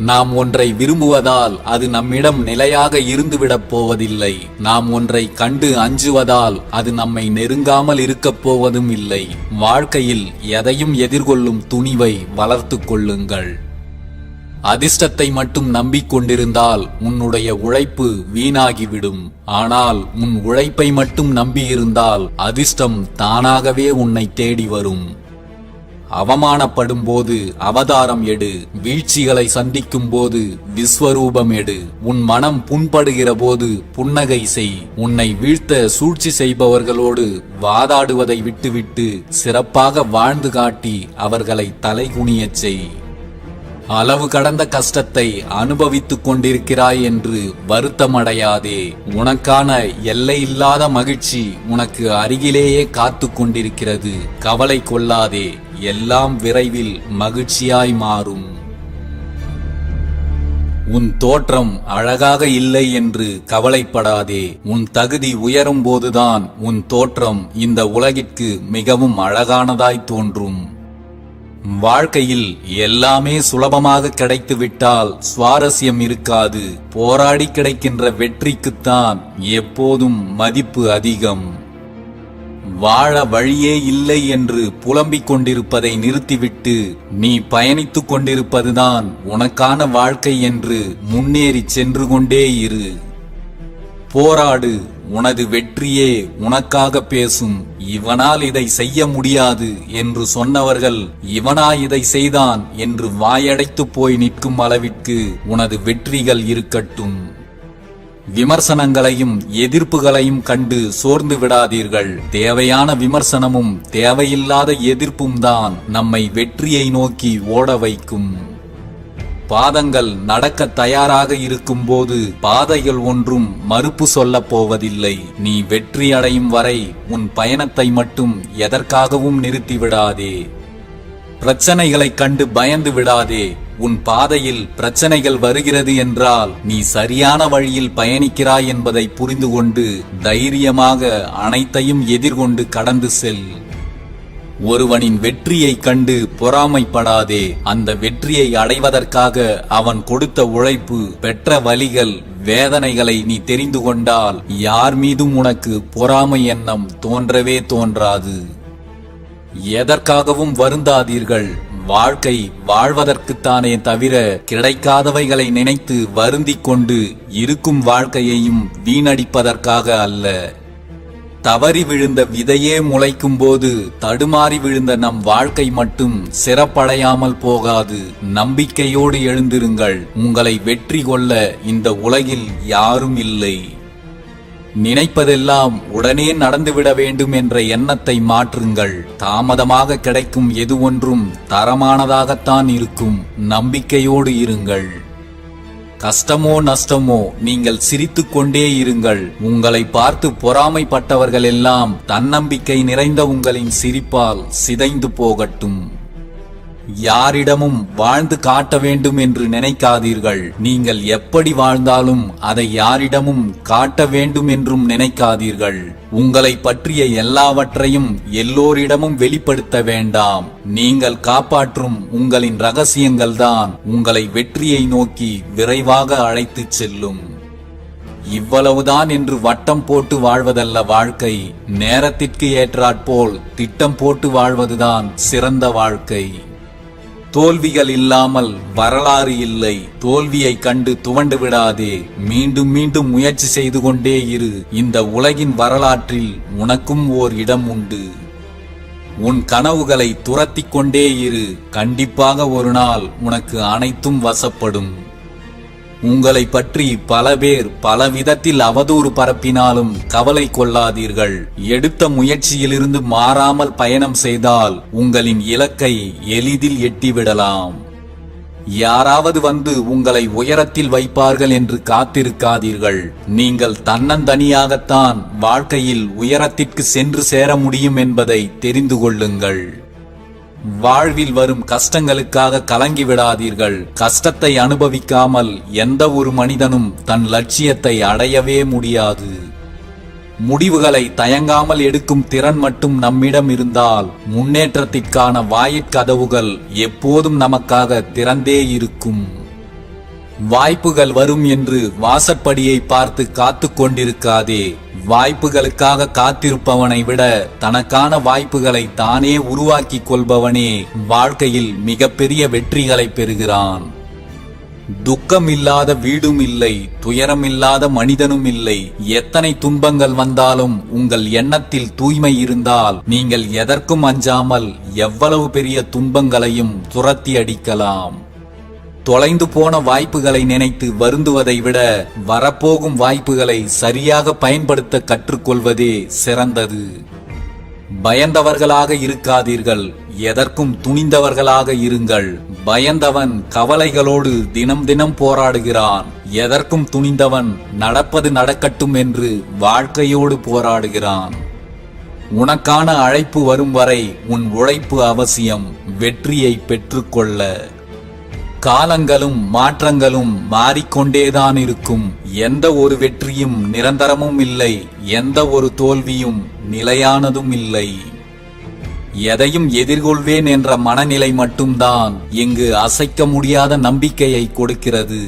நாம் ஒன்றை விரும்புவதால் அது நம்மிடம் நிலையாக இருந்துவிடப் போவதில்லை. நாம் ஒன்றை கண்டு அஞ்சுவதால் அது நம்மை நெருங்காமல் இருக்கப் போவதும் இல்லை. வாழ்க்கையில் எதையும் எதிர்கொள்ளும் துணிவை வளர்த்து கொள்ளுங்கள். அதிர்ஷ்டத்தை மட்டும் நம்பிக்கொண்டிருந்தால் உன்னுடைய உழைப்பு வீணாகிவிடும். ஆனால் உன் உழைப்பை மட்டும் நம்பியிருந்தால் அதிர்ஷ்டம் தானாகவே உன்னை தேடி வரும். அவமானப்படும் போது அவதாரம் எடு. வீழ்ச்சிகளை சந்திக்கும் போது விஸ்வரூபம் எடு. உன் மனம் புண்படுகிற போது புன்னகை செய். உன்னை வீழ்த்த சூழ்ச்சி செய்பவர்களோடு வாதாடுவதை விட்டுவிட்டு சிறப்பாக வாழ்ந்து காட்டி அவர்களை தலைகுனியச் செய். அளவு கடந்த கஷ்டத்தை அனுபவித்துக் கொண்டிருக்கிறாய் என்று வருத்தமடையாதே. உனக்கான எல்லையில்லாத மகிழ்ச்சி உனக்கு அருகிலேயே காத்து கொண்டிருக்கிறது. கவலை கொள்ளாதே. எல்லாம் விரைவில் மகிழ்ச்சியாய் மாறும். உன் தோற்றம் அழகாக இல்லை என்று கவலைப்படாதே. உன் தகுதி உயரும் போதுதான் உன் தோற்றம் இந்த உலகிற்கு மிகவும் அழகானதாய் தோன்றும். வாழ்க்கையில் எல்லாமே சுலபமாக கிடைத்துவிட்டால் சுவாரஸ்யம் இருக்காது. போராடி கிடைக்கின்ற வெற்றிக்குத்தான் எப்போதும் மதிப்பு அதிகம். வாழ வழியே இல்லை என்று புலம்பிக் கொண்டிருப்பதை நிறுத்திவிட்டு நீ பயணித்துக் கொண்டிருப்பதுதான் உனக்கான வாழ்க்கை என்று முன்னேறி சென்று கொண்டே இரு. போராடு. உனது வெற்றியே உனக்காக பேசும். இவனால் இதை செய்ய முடியாது என்று சொன்னவர்கள் இவனா இதை செய்தான் என்று வாயடைத்து போய் நிற்கும் அளவிற்கு உனது வெற்றிகள் இருக்கட்டும். விமர்சனங்களையும் எதிர்ப்புகளையும் கண்டு சோர்ந்து விடாதீர்கள். தேவையான விமர்சனமும் தேவையில்லாத எதிர்ப்பும் தான் நம்மை வெற்றியை நோக்கி ஓட வைக்கும். பாதங்கள் நடக்க தயாராக இருக்கும் போது பாதைகள் ஒன்றும் மறுப்பு சொல்லப் போவதில்லை. நீ வெற்றி அடையும் வரை உன் பயணத்தை மட்டும் எதற்காகவும் நிறுத்திவிடாதே. பிரச்சனைகளை கண்டு பயந்து விடாதே. உன் பாதையில் பிரச்சனைகள் வருகிறது என்றால் நீ சரியான வழியில் பயணிக்கிறாய் என்பதை புரிந்து கொண்டு தைரியமாக அனைத்தையும் எதிர்கொண்டு கடந்து செல். ஒருவனின் வெற்றியை கண்டு பொறாமைப்படாதே. அந்த வெற்றியை அடைவதற்காக அவன் கொடுத்த உழைப்பு, பெற்ற வலிகள், வேதனைகளை நீ தெரிந்து கொண்டால் யார் மீதும் உனக்கு பொறாமை எண்ணம் தோன்றவே தோன்றாது. எதற்காகவும் வருந்தாதீர்கள். வாழ்க்கை வாழ்வதற்குத்தானே தவிர கிடைக்காதவைகளை நினைத்து வருந்திக் கொண்டு இருக்கும் வாழ்க்கையையும் வீணடிப்பதற்காக அல்ல. தவறி விழுந்த விதையே முளைக்கும் போது தடுமாறி விழுந்த நம் வாழ்க்கை மட்டும் சிறப்படையாமல் போகாது. நம்பிக்கையோடு எழுந்திருங்கள். உங்களை வெற்றி கொள்ள இந்த உலகில் யாரும் இல்லை. நினைப்பதெல்லாம் உடனே நடந்துவிட வேண்டும் என்ற எண்ணத்தை மாற்றுங்கள். தாமதமாக கிடைக்கும் எது ஒன்றும் தரமானதாகத்தான் இருக்கும். நம்பிக்கையோடு இருங்கள். கஷ்டமோ நஷ்டமோ நீங்கள் சிரித்துக் கொண்டே இருங்கள். உங்களை பார்த்து பொறாமைப்பட்டவர்கள் எல்லாம் தன்னம்பிக்கை நிறைந்த உங்களின் சிரிப்பால் சிதைந்து போகட்டும். யாரிடமும் வாழ்ந்து காட்ட வேண்டும் என்று நினைக்காதீர்கள். நீங்கள் எப்படி வாழ்ந்தாலும் அதை யாரிடமும் காட்ட வேண்டும் என்றும் நினைக்காதீர்கள். உங்களை பற்றிய எல்லாவற்றையும் எல்லோரிடமும் வெளிப்படுத்த வேண்டாம். நீங்கள் காப்பாற்றும் உங்களின் ரகசியங்கள் தான் உங்களை வெற்றியை நோக்கி விரைவாக அழைத்துச் செல்லும். இவ்வளவுதான் என்று வட்டம் போட்டு வாழ்வதல்ல வாழ்க்கை. நேரத்திற்கு ஏற்றாற்போல் திட்டம் போட்டு வாழ்வதுதான் சிறந்த வாழ்க்கை. தோல்விகள் இல்லாமல் வரலாறு இல்லை. தோல்வியை கண்டு துவண்டு விடாதே. மீண்டும் மீண்டும் முயற்சி செய்து கொண்டே இரு. இந்த உலகின் வரலாற்றில் உனக்கும் ஓர் இடம் உண்டு. உன் கனவுகளை துரத்திக் கொண்டே இரு. கண்டிப்பாக ஒரு நாள் உனக்கு அனைத்தும் வசப்படும். உங்களை பற்றி பல பேர் பல விதத்தில் அவதூறு பரப்பினாலும் கவலை கொள்ளாதீர்கள். எடுத்த முயற்சியிலிருந்து மாறாமல் பயணம் செய்தால் உங்களின் இலக்கை எளிதில் எட்டிவிடலாம். யாராவது வந்து உங்களை உயரத்தில் வைப்பார்கள் என்று காத்திருக்காதீர்கள். நீங்கள் தன்னந்தனியாகத்தான் வாழ்க்கையில் உயரத்திற்கு சென்று சேர முடியும் என்பதை தெரிந்து கொள்ளுங்கள். வாழ்வில் வரும் கஷ்டங்களுக்காக கலங்கிவிடாதீர்கள். கஷ்டத்தை அனுபவிக்காமல் எந்த ஒரு மனிதனும் தன் லட்சியத்தை அடையவே முடியாது. முடிவுகளை தயங்காமல் எடுக்கும் திறன் மட்டும் நம்மிடம் இருந்தால் முன்னேற்றத்திற்கான வாயிற்கதவுகள் எப்போதும் நமக்காக திறந்தே இருக்கும். வாய்ப்புகள் வரும் என்று வாசற்படியை பார்த்து காத்து கொண்டிருக்காதே. வாய்ப்புகளுக்காக காத்திருப்பவனை விட தனக்கான வாய்ப்புகளை தானே உருவாக்கி கொள்பவனே வாழ்க்கையில் மிகப்பெரிய வெற்றிகளை பெறுகிறான். துக்கம் இல்லாத வீடும் இல்லை, துயரம் இல்லாத மனிதனும் இல்லை. எத்தனை துன்பங்கள் வந்தாலும் உங்கள் எண்ணத்தில் தூய்மை இருந்தால் நீங்கள் எதற்கும் அஞ்சாமல் எவ்வளவு பெரிய துன்பங்களையும் துரத்தி அடிக்கலாம். தொலைந்து போன வாய்ப்புகளை நினைத்து வருந்துவதை விட வரப்போகும் வாய்ப்புகளை சரியாக பயன்படுத்த கற்றுக்கொள்வதே சிறந்தது. பயந்தவர்களாக இருக்காதீர்கள், எதற்கும் துணிந்தவர்களாக இருங்கள். பயந்தவன் கவலைகளோடு தினம் தினம் போராடுகிறான். எதற்கும் துணிந்தவன் நடப்பது நடக்கட்டும் என்று வாழ்க்கையோடு போராடுகிறான். உனக்கான அழைப்பு வரும் வரை உன் உழைப்பு அவசியம். வெற்றியை பெற்றுக்கொள்ள காலங்களும் மாற்றங்களும் மாறிக்கொண்டேதான் இருக்கும். எந்த ஒரு வெற்றியும் நிரந்தரமும் இல்லை, எந்த ஒரு தோல்வியும் நிலையானதும் இல்லை. எதையும் எதிர்கொள்வேன் என்ற மனநிலை மட்டும்தான் இங்கு அசைக்க முடியாத நம்பிக்கையை கொடுக்கிறது.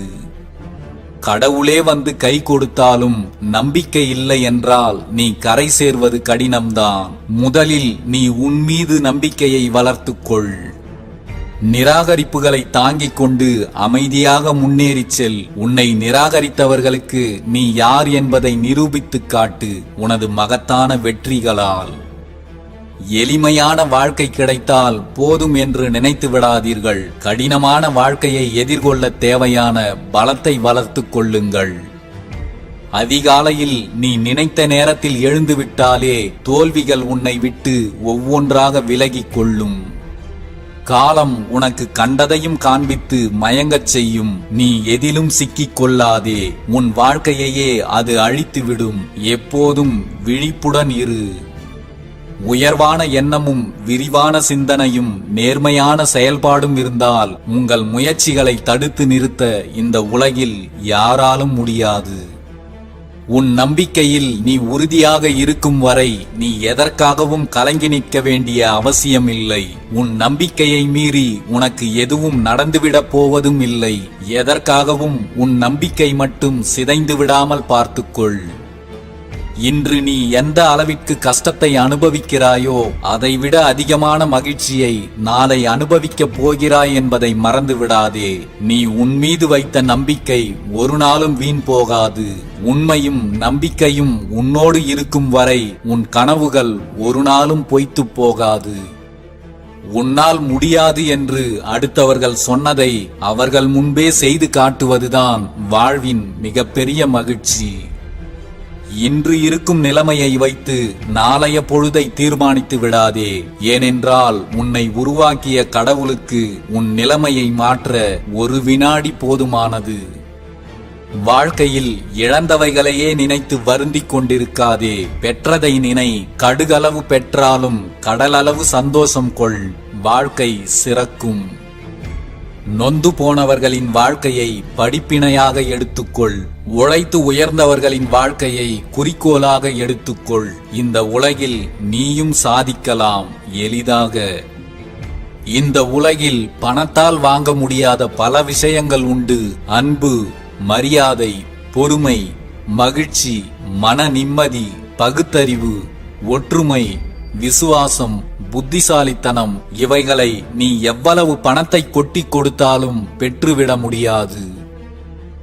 கடவுளே வந்து கை கொடுத்தாலும் நம்பிக்கை இல்லை என்றால் நீ கரை சேர்வது கடினம்தான். முதலில் நீ உன் மீது நம்பிக்கையை வளர்த்துக்கொள். நிராகரிப்புகளை தாங்கிக் கொண்டு அமைதியாக முன்னேறிச் செல். உன்னை நிராகரித்தவர்களுக்கு நீ யார் என்பதை நிரூபித்துக் காட்டு உனது மகத்தான வெற்றிகளால். எளிமையான வாழ்க்கை கிடைத்தால் போதும் என்று நினைத்து விடாதீர்கள். கடினமான வாழ்க்கையை எதிர்கொள்ள தேவையான பலத்தை வளர்த்துக் கொள்ளுங்கள். அதிகாலையில் நீ நினைத்த நேரத்தில் எழுந்துவிட்டாலே தோல்விகள் உன்னை விட்டு ஒவ்வொன்றாக விலகிக் கொள்ளும். காலம் உனக்கு கண்டதையும் காண்பித்து மயங்கச் செய்யும். நீ எதிலும் சிக்கிக் கொள்ளாதே. உன் வாழ்க்கையையே அது அழித்துவிடும். எப்போதும் விழிப்புடன் இரு. உயர்வான எண்ணமும் விரிவான சிந்தனையும் நேர்மையான செயல்பாடும் இருந்தால் உங்கள் முயற்சிகளை தடுத்து நிறுத்த இந்த உலகில் யாராலும் முடியாது. உன் நம்பிக்கையில் நீ உறுதியாக இருக்கும் வரை நீ எதற்காகவும் கலங்கி நிற்க வேண்டிய அவசியம் இல்லை. உன் நம்பிக்கையை மீறி உனக்கு எதுவும் நடந்துவிடப் போவதும் இல்லை. எதற்காகவும் உன் நம்பிக்கை மட்டும் சிதைந்து விடாமல் பார்த்துக்கொள். இன்று நீ எந்த அளவிற்கு கஷ்டத்தை அனுபவிக்கிறாயோ அதைவிட அதிகமான மகிழ்ச்சியை நாளை அனுபவிக்கப் போகிறாய் என்பதை மறந்து விடாதே. நீ உன் மீது வைத்த நம்பிக்கை ஒரு நாளும் வீண் போகாது. உண்மையும் நம்பிக்கையும் உன்னோடு இருக்கும் வரை உன் கனவுகள் ஒரு நாளும் பொய்த்துப் போகாது. உன்னால் முடியாது என்று அடுத்தவர்கள் சொன்னதை அவர்கள் முன்பே செய்து காட்டுவதுதான் வாழ்வின் மிகப்பெரிய மகிழ்ச்சி. இன்று இருக்கும் நிலைமையை வைத்து நாளைய பொழுதை தீர்மானித்து விடாதே. ஏனென்றால் உன்னை உருவாக்கிய கடவுளுக்கு உன் நிலைமையை மாற்ற ஒரு வினாடி போதுமானது. வாழ்க்கையில் இழந்தவைகளையே நினைத்து வருந்திக் கொண்டிருக்காதே. பெற்றதை நினை. கடுகளவு பெற்றாலும் கடலளவு சந்தோஷம் கொள். வாழ்க்கை சிறக்கும். நொந்து போனவர்களின் வாழ்க்கையை படிப்பினையாக எடுத்துக்கொள். உழைத்து உயர்ந்தவர்களின் வாழ்க்கையை குறிக்கோளாக எடுத்துக்கொள். இந்த உலகில் நீயும் சாதிக்கலாம் எளிதாக. இந்த உலகில் பணத்தால் வாங்க முடியாத பல விஷயங்கள் உண்டு. அன்பு, மரியாதை, பொறுமை, மகிழ்ச்சி, மன நிம்மதி, பகுத்தறிவு, ஒற்றுமை, விசுவாசம், புத்திசாலித்தனம் இவைகளை நீ எவ்வளவு பணத்தை கொட்டி கொடுத்தாலும் பெற்றுவிட முடியாது.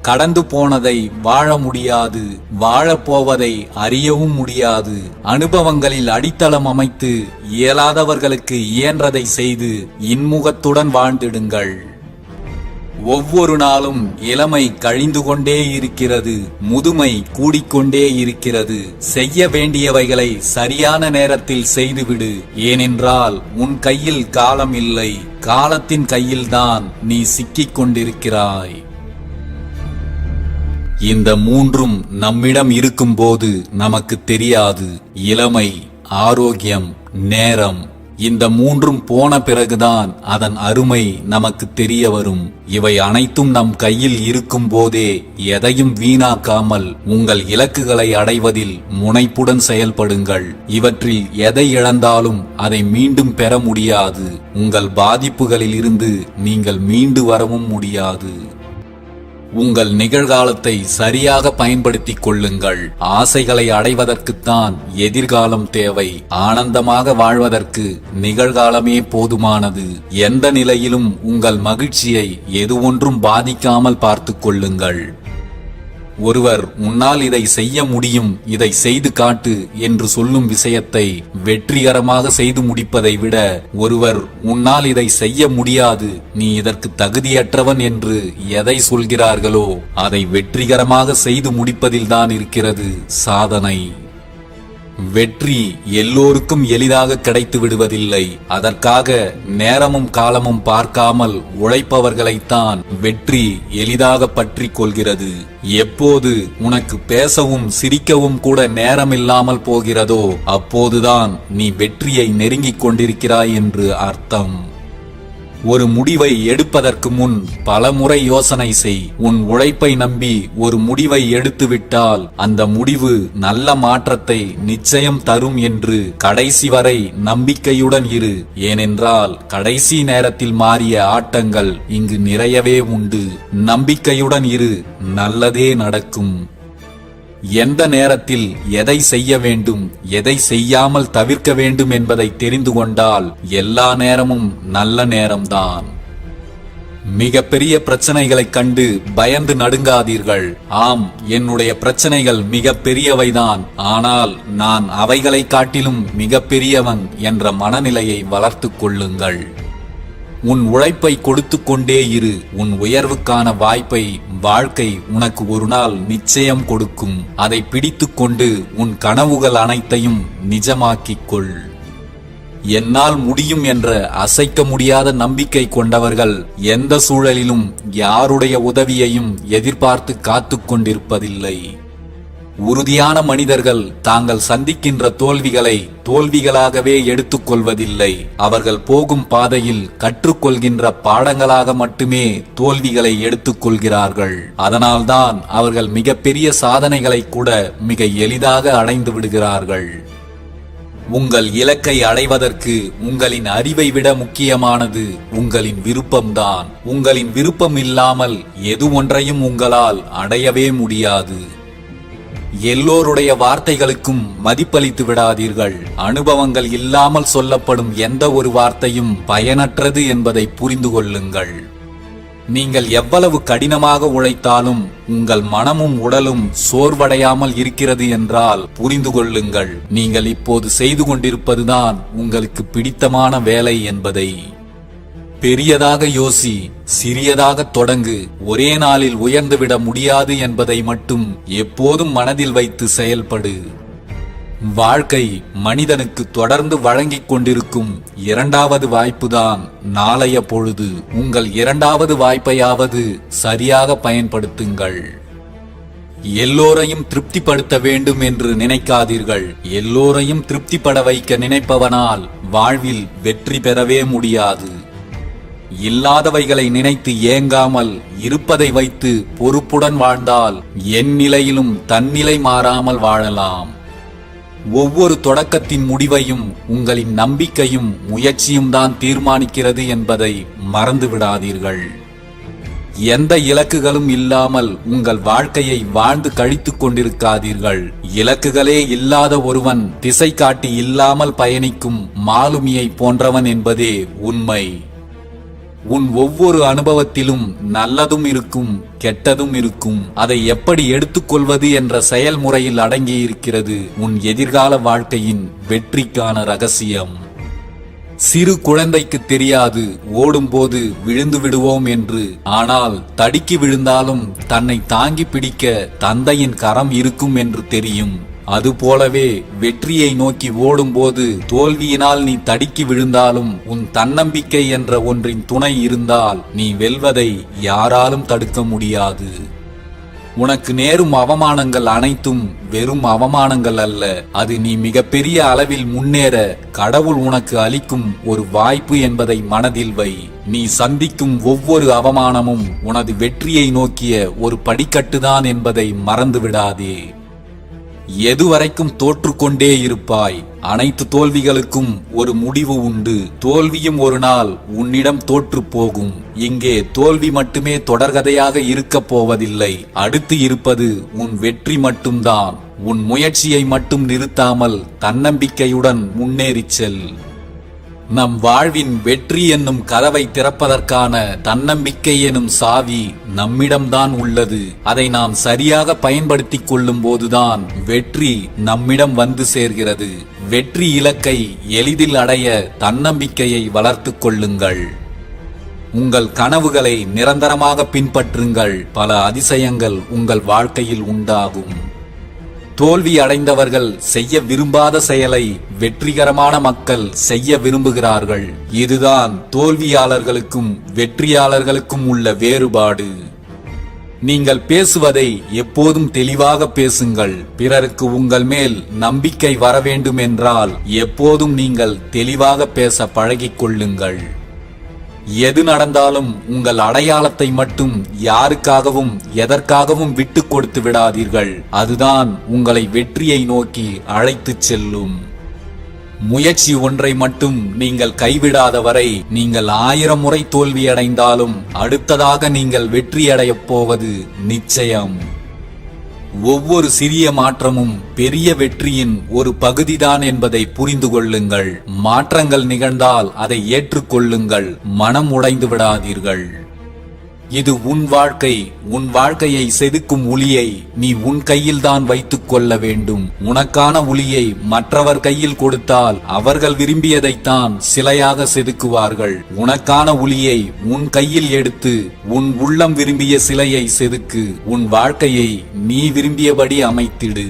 கடந்து போனதை வாழ முடியாது, வாழப்போவதை அறியவும் முடியாது. அனுபவங்களில் அடித்தளம் அமைத்து இயலாதவர்களுக்கு இயன்றதை செய்து இன்முகத்துடன் வாழ்ந்திடுங்கள். ஒவ்வொரு நாளும் இளமை கழிந்து கொண்டே இருக்கிறது, முதுமை கூடிக்கொண்டே இருக்கிறது. செய்ய வேண்டியவைகளை சரியான நேரத்தில் செய்துவிடு. ஏனென்றால் உன் கையில் காலம் இல்லை, காலத்தின் கையில்தான் நீ சிக்கிக் கொண்டிருக்கிறாய். இந்த மூன்றும் நம்மிடம் இருக்கும்போது நமக்கு தெரியாது. இளமை, ஆரோக்கியம், நேரம். இந்த மூன்றும் போன பிறகுதான் அதன் அருமை நமக்கு தெரிய வரும். இவை அனைத்தும் நம் கையில் இருக்கும் போதே எதையும் வீணாக்காமல் உங்கள் இலக்குகளை அடைவதில் முனைப்புடன் செயல்படுங்கள். இவற்றில் எதை இழந்தாலும் அதை மீண்டும் பெற முடியாது. உங்கள் பாதிப்புகளில் இருந்து நீங்கள் மீண்டு வரவும் முடியாது. உங்கள் நிகழ்காலத்தை சரியாக பயன்படுத்திக் கொள்ளுங்கள். ஆசைகளை அடைவதற்குத்தான் எதிர்காலம் தேவை. ஆனந்தமாக வாழ்வதற்கு நிகழ்காலமே போதுமானது. எந்த நிலையிலும் உங்கள் மகிழ்ச்சியை எது ஒன்றும் பாதிக்காமல் பார்த்துக் கொள்ளுங்கள். ஒருவர் உன்னால் இதை செய்ய முடியும், இதை செய்து காட்டு என்று சொல்லும் விஷயத்தை வெற்றிகரமாக செய்து முடிப்பதை விட, ஒருவர் உன்னால் இதை செய்ய முடியாது, நீ இதற்கு தகுதியற்றவன் என்று எதை சொல்கிறார்களோ அதை வெற்றிகரமாக செய்து முடிப்பதில்தான் இருக்கிறது சாதனை. வெற்றி எல்லோருக்கும் எளிதாக கிடைத்து விடுவதில்லை. அதற்காக நேரமும் காலமும் பார்க்காமல் உழைப்பவர்களைத்தான் வெற்றி எளிதாக பற்றி கொள்கிறது. எப்போது உனக்கு பேசவும் சிரிக்கவும் கூட நேரமில்லாமல் போகிறதோ அப்போதுதான் நீ வெற்றியை நெருங்கிக் கொண்டிருக்கிறாய் என்று அர்த்தம். ஒரு முடிவை எடுப்பதற்கு முன் பல முறை யோசனை செய். உன் உழைப்பை நம்பி ஒரு முடிவை எடுத்துவிட்டால் அந்த முடிவு நல்ல மாற்றத்தை நிச்சயம் தரும் என்று கடைசி வரை நம்பிக்கையுடன் இரு. ஏனென்றால் கடைசி நேரத்தில் மாறிய ஆட்டங்கள் இங்கு நிறையவே உண்டு. நம்பிக்கையுடன் இரு, நல்லதே நடக்கும். எந்த நேரத்தில் எதை செய்ய வேண்டும், எதை செய்யாமல் தவிர்க்க வேண்டும் என்பதை தெரிந்து கொண்டால் எல்லா நேரமும் நல்ல நேரம்தான். மிகப்பெரிய பிரச்சனைகளைக் கண்டு பயந்து நடுங்காதீர்கள். ஆம், என்னுடைய பிரச்சனைகள் மிக பெரியவைதான், ஆனால் நான் அவைகளை காட்டிலும் மிக பெரியவன் என்ற மனநிலையை வளர்த்துக் கொள்ளுங்கள். உன் உழைப்பை கொடுத்து கொண்டே இரு. உன் உயர்வுக்கான வாய்ப்பை வாழ்க்கை உனக்கு ஒரு நாள் நிச்சயம் கொடுக்கும். அதை பிடித்துக் கொண்டு உன் கனவுகள் அனைத்தையும் நிஜமாக்கிக் கொள். என்னால் முடியும் என்ற அசைக்க முடியாத நம்பிக்கை கொண்டவர்கள் எந்த சூழலிலும் யாருடைய உதவியையும் எதிர்பார்த்து காத்துக் கொண்டிருப்பதில்லை. உறுதியான மனிதர்கள் தாங்கள் சந்திக்கின்ற தோல்விகளை தோல்விகளாகவே எடுத்துக்கொள்வதில்லை. அவர்கள் போகும் பாதையில் கற்றுக்கொள்கின்ற பாடங்களாக மட்டுமே தோல்விகளை எடுத்துக்கொள்கிறார்கள். அதனால்தான் அவர்கள் மிகப்பெரிய சாதனைகளை கூட மிக எளிதாக அடைந்து விடுகிறார்கள். உங்கள் இலக்கை அடைவதற்கு உங்களின் அறிவை விட முக்கியமானது உங்களின் விருப்பம்தான். உங்களின் விருப்பம் இல்லாமல் எது ஒன்றையும் உங்களால் அடையவே முடியாது. எல்லோருடைய வார்த்தைகளுக்கும் மதிப்பளித்து விடாதீர்கள். அனுபவங்கள் இல்லாமல் சொல்லப்படும் எந்த ஒரு வார்த்தையும் பயனற்றது என்பதை புரிந்து கொள்ளுங்கள். நீங்கள் எவ்வளவு கடினமாக உழைத்தாலும் உங்கள் மனமும் உடலும் சோர்வடையாமல் இருக்கிறது என்றால் புரிந்து கொள்ளுங்கள், நீங்கள் இப்போது செய்து கொண்டிருப்பதுதான் உங்களுக்கு பிடித்தமான வேலை என்பதை. பெரியதாக யோசி, சிறியதாக தொடங்கு. ஒரே நாளில் உயர்ந்துவிட முடியாது என்பதை மட்டும் எப்போதும் மனதில் வைத்து செயல்படு. வாழ்க்கை மனிதனுக்கு தொடர்ந்து வழங்கிக் கொண்டிருக்கும் இரண்டாவது வாய்ப்புதான் நாளைய பொழுது. உங்கள் இரண்டாவது வாய்ப்பையாவது சரியாக பயன்படுத்துங்கள். எல்லோரையும் திருப்திப்படுத்த வேண்டும் என்று நினைக்காதீர்கள். எல்லோரையும் திருப்திப்பட வைக்க நினைப்பவனால் வாழ்வில் வெற்றி பெறவே முடியாது. இல்லாதவைகளை நினைத்து ஏங்காமல் இருப்பதை வைத்து பொறுப்புடன் வாழ்ந்தால் என் நிலையிலும் தன்னிலை மாறாமல் வாழலாம். ஒவ்வொரு தொடக்கத்தின் முடிவையும் உங்களின் நம்பிக்கையும் முயற்சியும் தான் தீர்மானிக்கிறது என்பதை மறந்து விடாதீர்கள். எந்த இலக்குகளும் இல்லாமல் உங்கள் வாழ்க்கையை வாழ்ந்து கழித்துக் கொண்டிருக்காதீர்கள். இலக்குகளே இல்லாத ஒருவன் திசை காட்டி இல்லாமல் பயணிக்கும் மாலுமியை போன்றவன் என்பதே உண்மை. உன் ஒவ்வொரு அனுபவத்திலும் நல்லதும் இருக்கும், கெட்டதும் இருக்கும். அதை எப்படி எடுத்துக்கொள்வது என்ற செயல்முறையில் அடங்கியிருக்கிறது உன் எதிர்கால வாழ்க்கையின் வெற்றிக்கான ரகசியம். சிறு குழந்தைக்கு தெரியாது ஓடும்போது விழுந்து விடுவோம் என்று. ஆனால் தடுக்கி விழுந்தாலும் தன்னை தாங்கி பிடிக்க தந்தையின் கரம் இருக்கும் என்று தெரியும். அதுபோலவே வெற்றியை நோக்கி ஓடும்போது தோல்வியினால் நீ தடுக்கி விழுந்தாலும் உன் தன்னம்பிக்கை என்ற ஒன்றின் துணை இருந்தால் நீ வெல்வதை யாராலும் தடுக்க முடியாது. உனக்கு நேரும் அவமானங்கள் அனைத்தும் வெறும் அவமானங்கள் அல்ல. அது நீ மிகப்பெரிய அளவில் முன்னேற கடவுள் உனக்கு அளிக்கும் ஒரு வாய்ப்பு என்பதை மனதில் வை. நீ சந்திக்கும் ஒவ்வொரு அவமானமும் உனது வெற்றியை நோக்கிய ஒரு படிக்கட்டுதான் என்பதை மறந்து விடாதே. எதுவரைக்கும் தோற்றுக்கொண்டே இருப்பாய்? அனைத்து தோல்விகளுக்கும் ஒரு முடிவு உண்டு. தோல்வியும் ஒரு நாள் உன்னிடம் தோற்று போகும். இங்கே தோல்வி மட்டுமே தொடர்கதையாக இருக்கப் போவதில்லை. அடுத்து இருப்பது உன் வெற்றி மட்டும்தான். உன் முயற்சியை மட்டும் நிறுத்தாமல் தன்னம்பிக்கையுடன் முன்னேறிச் செல். நம் வாழ்வின் வெற்றி என்னும் கதவை திறப்பதற்கான தன்னம்பிக்கை எனும் சாவி நம்மிடம்தான் உள்ளது. அதை நாம் சரியாக பயன்படுத்திக் கொள்ளும் போதுதான் வெற்றி நம்மிடம் வந்து சேர்கிறது. வெற்றி இலக்கை எளிதில் அடைய தன்னம்பிக்கையை வளர்த்துக் கொள்ளுங்கள். உங்கள் கனவுகளை நிரந்தரமாக பின்பற்றுங்கள். பல அதிசயங்கள் உங்கள் வாழ்க்கையில் உண்டாகும். தோல்வி அடைந்தவர்கள் செய்ய விரும்பாத செயலை வெற்றிகரமான மக்கள் செய்ய விரும்புகிறார்கள். இதுதான் தோல்வியாளர்களுக்கும் வெற்றியாளர்களுக்கும் உள்ள வேறுபாடு. நீங்கள் பேசுவதை எப்போதும் தெளிவாக பேசுங்கள். பிறருக்கு உங்கள் மேல் நம்பிக்கை வர வேண்டும் என்றால் எப்போதும் நீங்கள் தெளிவாக பேச பழகிக் கொள்ளுங்கள். எது நடந்தாலும் உங்கள் அடையாளத்தை மட்டும் யாருக்காகவும் எதற்காகவும் விட்டு கொடுத்து விடாதீர்கள். அதுதான் உங்களை வெற்றியை நோக்கி அழைத்துச் செல்லும். முயற்சி ஒன்றை மட்டும் நீங்கள் கைவிடாத வரை நீங்கள் 1000 முறை தோல்வியடைந்தாலும் அடுத்ததாக நீங்கள் வெற்றியடையப் போவது நிச்சயம். ஒவ்வொரு சிறிய மாற்றமும் பெரிய வெற்றியின் ஒரு பகுதிதான் என்பதை புரிந்து கொள்ளுங்கள். மாற்றங்கள் நிகழ்ந்தால் அதை ஏற்றுக்கொள்ளுங்கள். மனம் உடைந்து விடாதீர்கள். இது உன் வாழ்க்கை. உன் வாழ்க்கையை செதுக்கும் உளியை நீ உன் கையில்தான் வைத்துக் கொள்ள வேண்டும். உனக்கான உளியை மற்றவர் கையில் கொடுத்தால் அவர்கள் விரும்பியதைத்தான் சிலையாக செதுக்குவார்கள். உனக்கான உளியை உன் கையில் எடுத்து உன் உள்ளம் விரும்பிய சிலையை செதுக்கு. உன் வாழ்க்கையை நீ விரும்பியபடி அமைத்திடு.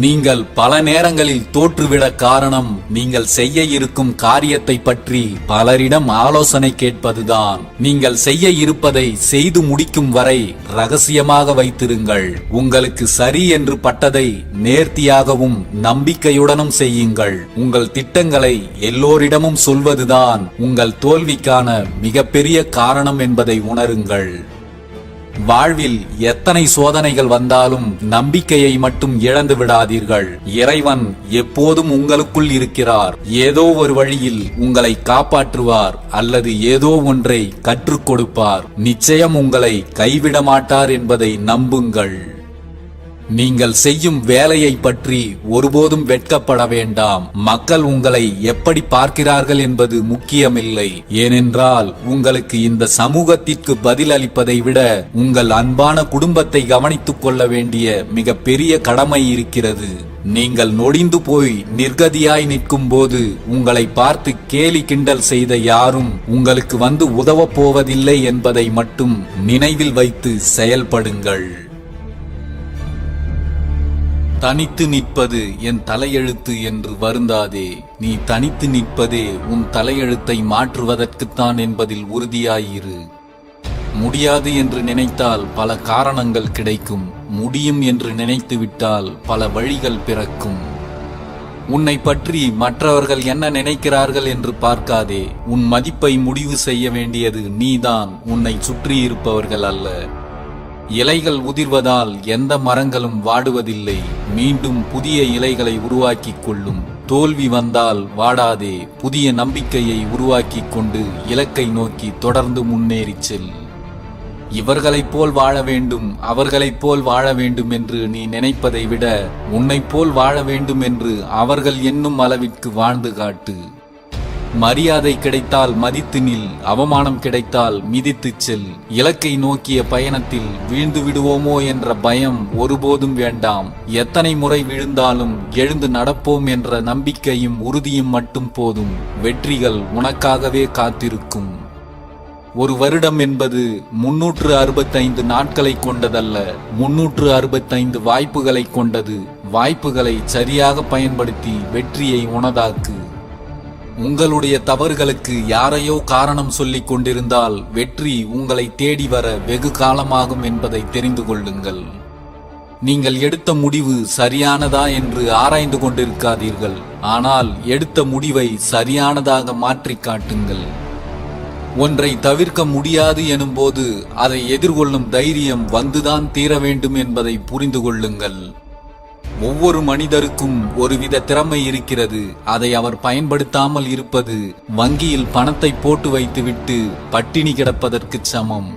நீங்கள் பல நேரங்களில் தோற்றுவிட காரணம் நீங்கள் செய்ய இருக்கும் காரியத்தை பற்றி பலரிடம் ஆலோசனை கேட்பதுதான். நீங்கள் செய்ய இருப்பதை செய்து முடிக்கும் வரை ரகசியமாக வைத்திருங்கள். உங்களுக்கு சரி என்று பட்டதை நேர்த்தியாகவும் நம்பிக்கையுடனும் செய்யுங்கள். உங்கள் திட்டங்களை எல்லோரிடமும் சொல்வதுதான் உங்கள் தோல்விக்கான மிகப்பெரிய காரணம் என்பதை உணருங்கள். வாழ்வில் எத்தனை சோதனைகள் வந்தாலும் நம்பிக்கையை மட்டும் இழந்து விடாதீர்கள். இறைவன் எப்போதும் உங்களுக்குள் இருக்கிறார். ஏதோ ஒரு வழியில் உங்களை காப்பாற்றுவார் அல்லது ஏதோ ஒன்றை கற்றுக் கொடுப்பார். நிச்சயம் உங்களை கைவிட மாட்டார் என்பதை நம்புங்கள். நீங்கள் செய்யும் வேலையை பற்றி ஒருபோதும் வெட்கப்பட வேண்டாம். மக்கள் உங்களை எப்படி பார்க்கிறார்கள் என்பது முக்கியமில்லை. ஏனென்றால் உங்களுக்கு இந்த சமூகத்திற்கு பதில் அளிப்பதை விட உங்கள் அன்பான குடும்பத்தை கவனித்துக் கொள்ள வேண்டிய மிக பெரிய கடமை இருக்கிறது. நீங்கள் நொடிந்து போய் நிர்கதியாய் நிற்கும் போது உங்களை பார்த்து கேலி கிண்டல் செய்த யாரும் உங்களுக்கு வந்து உதவப் போவதில்லை என்பதை மட்டும் நினைவில் வைத்து செயல்படுங்கள். தனித்து நிற்பது என் தலையெழுத்து என்று வருந்தாதே. நீ தனித்து நிற்பதே உன் தலையெழுத்தை மாற்றுவதற்குத்தான் என்பதில் உறுதியாயிரு. முடியாது என்று நினைத்தால் பல காரணங்கள் கிடைக்கும். முடியும் என்று நினைத்துவிட்டால் பல வழிகள் பிறக்கும். உன்னை பற்றி மற்றவர்கள் என்ன நினைக்கிறார்கள் என்று பார்க்காதே. உன் மதிப்பை முடிவு செய்ய வேண்டியது நீதான், உன்னை சுற்றி இருப்பவர்கள் அல்ல. இலைகள் உதிர்வதால் எந்த மரங்களும் வாடுவதில்லை. மீண்டும் புதிய இலைகளை உருவாக்கிக் கொள்ளும். தோல்வி வந்தால் வாடாதே. புதிய நம்பிக்கையை உருவாக்கிக் கொண்டு இலக்கை நோக்கி தொடர்ந்து முன்னேறிச் செல். இவர்களைப் போல் வாழ வேண்டும், அவர்களைப் போல் வாழ வேண்டும் என்று நீ நினைப்பதை விட உன்னைப் போல் வாழ வேண்டும் என்று அவர்கள் எண்ணும் அளவிற்கு வாழ்ந்து காட்டு. மரியாதை கிடைத்தால் மதித்து நில், அவமானம் கிடைத்தால் மிதித்துச் செல். இலக்கை நோக்கிய பயணத்தில் வீழ்ந்து விடுவோமோ என்ற பயம் ஒருபோதும் வேண்டாம். எத்தனை முறை விழுந்தாலும் எழுந்து நடப்போம் என்ற நம்பிக்கையும் உறுதியும் மட்டும் போதும். வெற்றிகள் உனக்காகவே காத்திருக்கும். ஒரு வருடம் என்பது 365 நாட்களை கொண்டதல்ல, 365 வாய்ப்புகளை கொண்டது. வாய்ப்புகளை சரியாக பயன்படுத்தி வெற்றியை உனதாக்கு. உங்களுடைய தவறுகளுக்கு யாரையோ காரணம் சொல்லிக் கொண்டிருந்தால் வெற்றி உங்களை தேடி வர வெகு காலமாகும் என்பதை தெரிந்து கொள்ளுங்கள். நீங்கள் எடுத்த முடிவு சரியானதா என்று ஆராய்ந்து கொண்டிருக்காதீர்கள், ஆனால் எடுத்த முடிவை சரியானதாக மாற்றி காட்டுங்கள். ஒன்றை தவிர்க்க முடியாது எனும்போது அதை எதிர்கொள்ளும் தைரியம் வந்துதான் தீர வேண்டும் என்பதை புரிந்து கொள்ளுங்கள். ஒவ்வொரு மனிதருக்கும் ஒருவித திறமை இருக்கிறது. அதை அவர் பயன்படுத்தாமல் இருப்பது வங்கியில் பணத்தை போட்டு வைத்துவிட்டு பட்டினி கிடப்பதற்கு சமம்.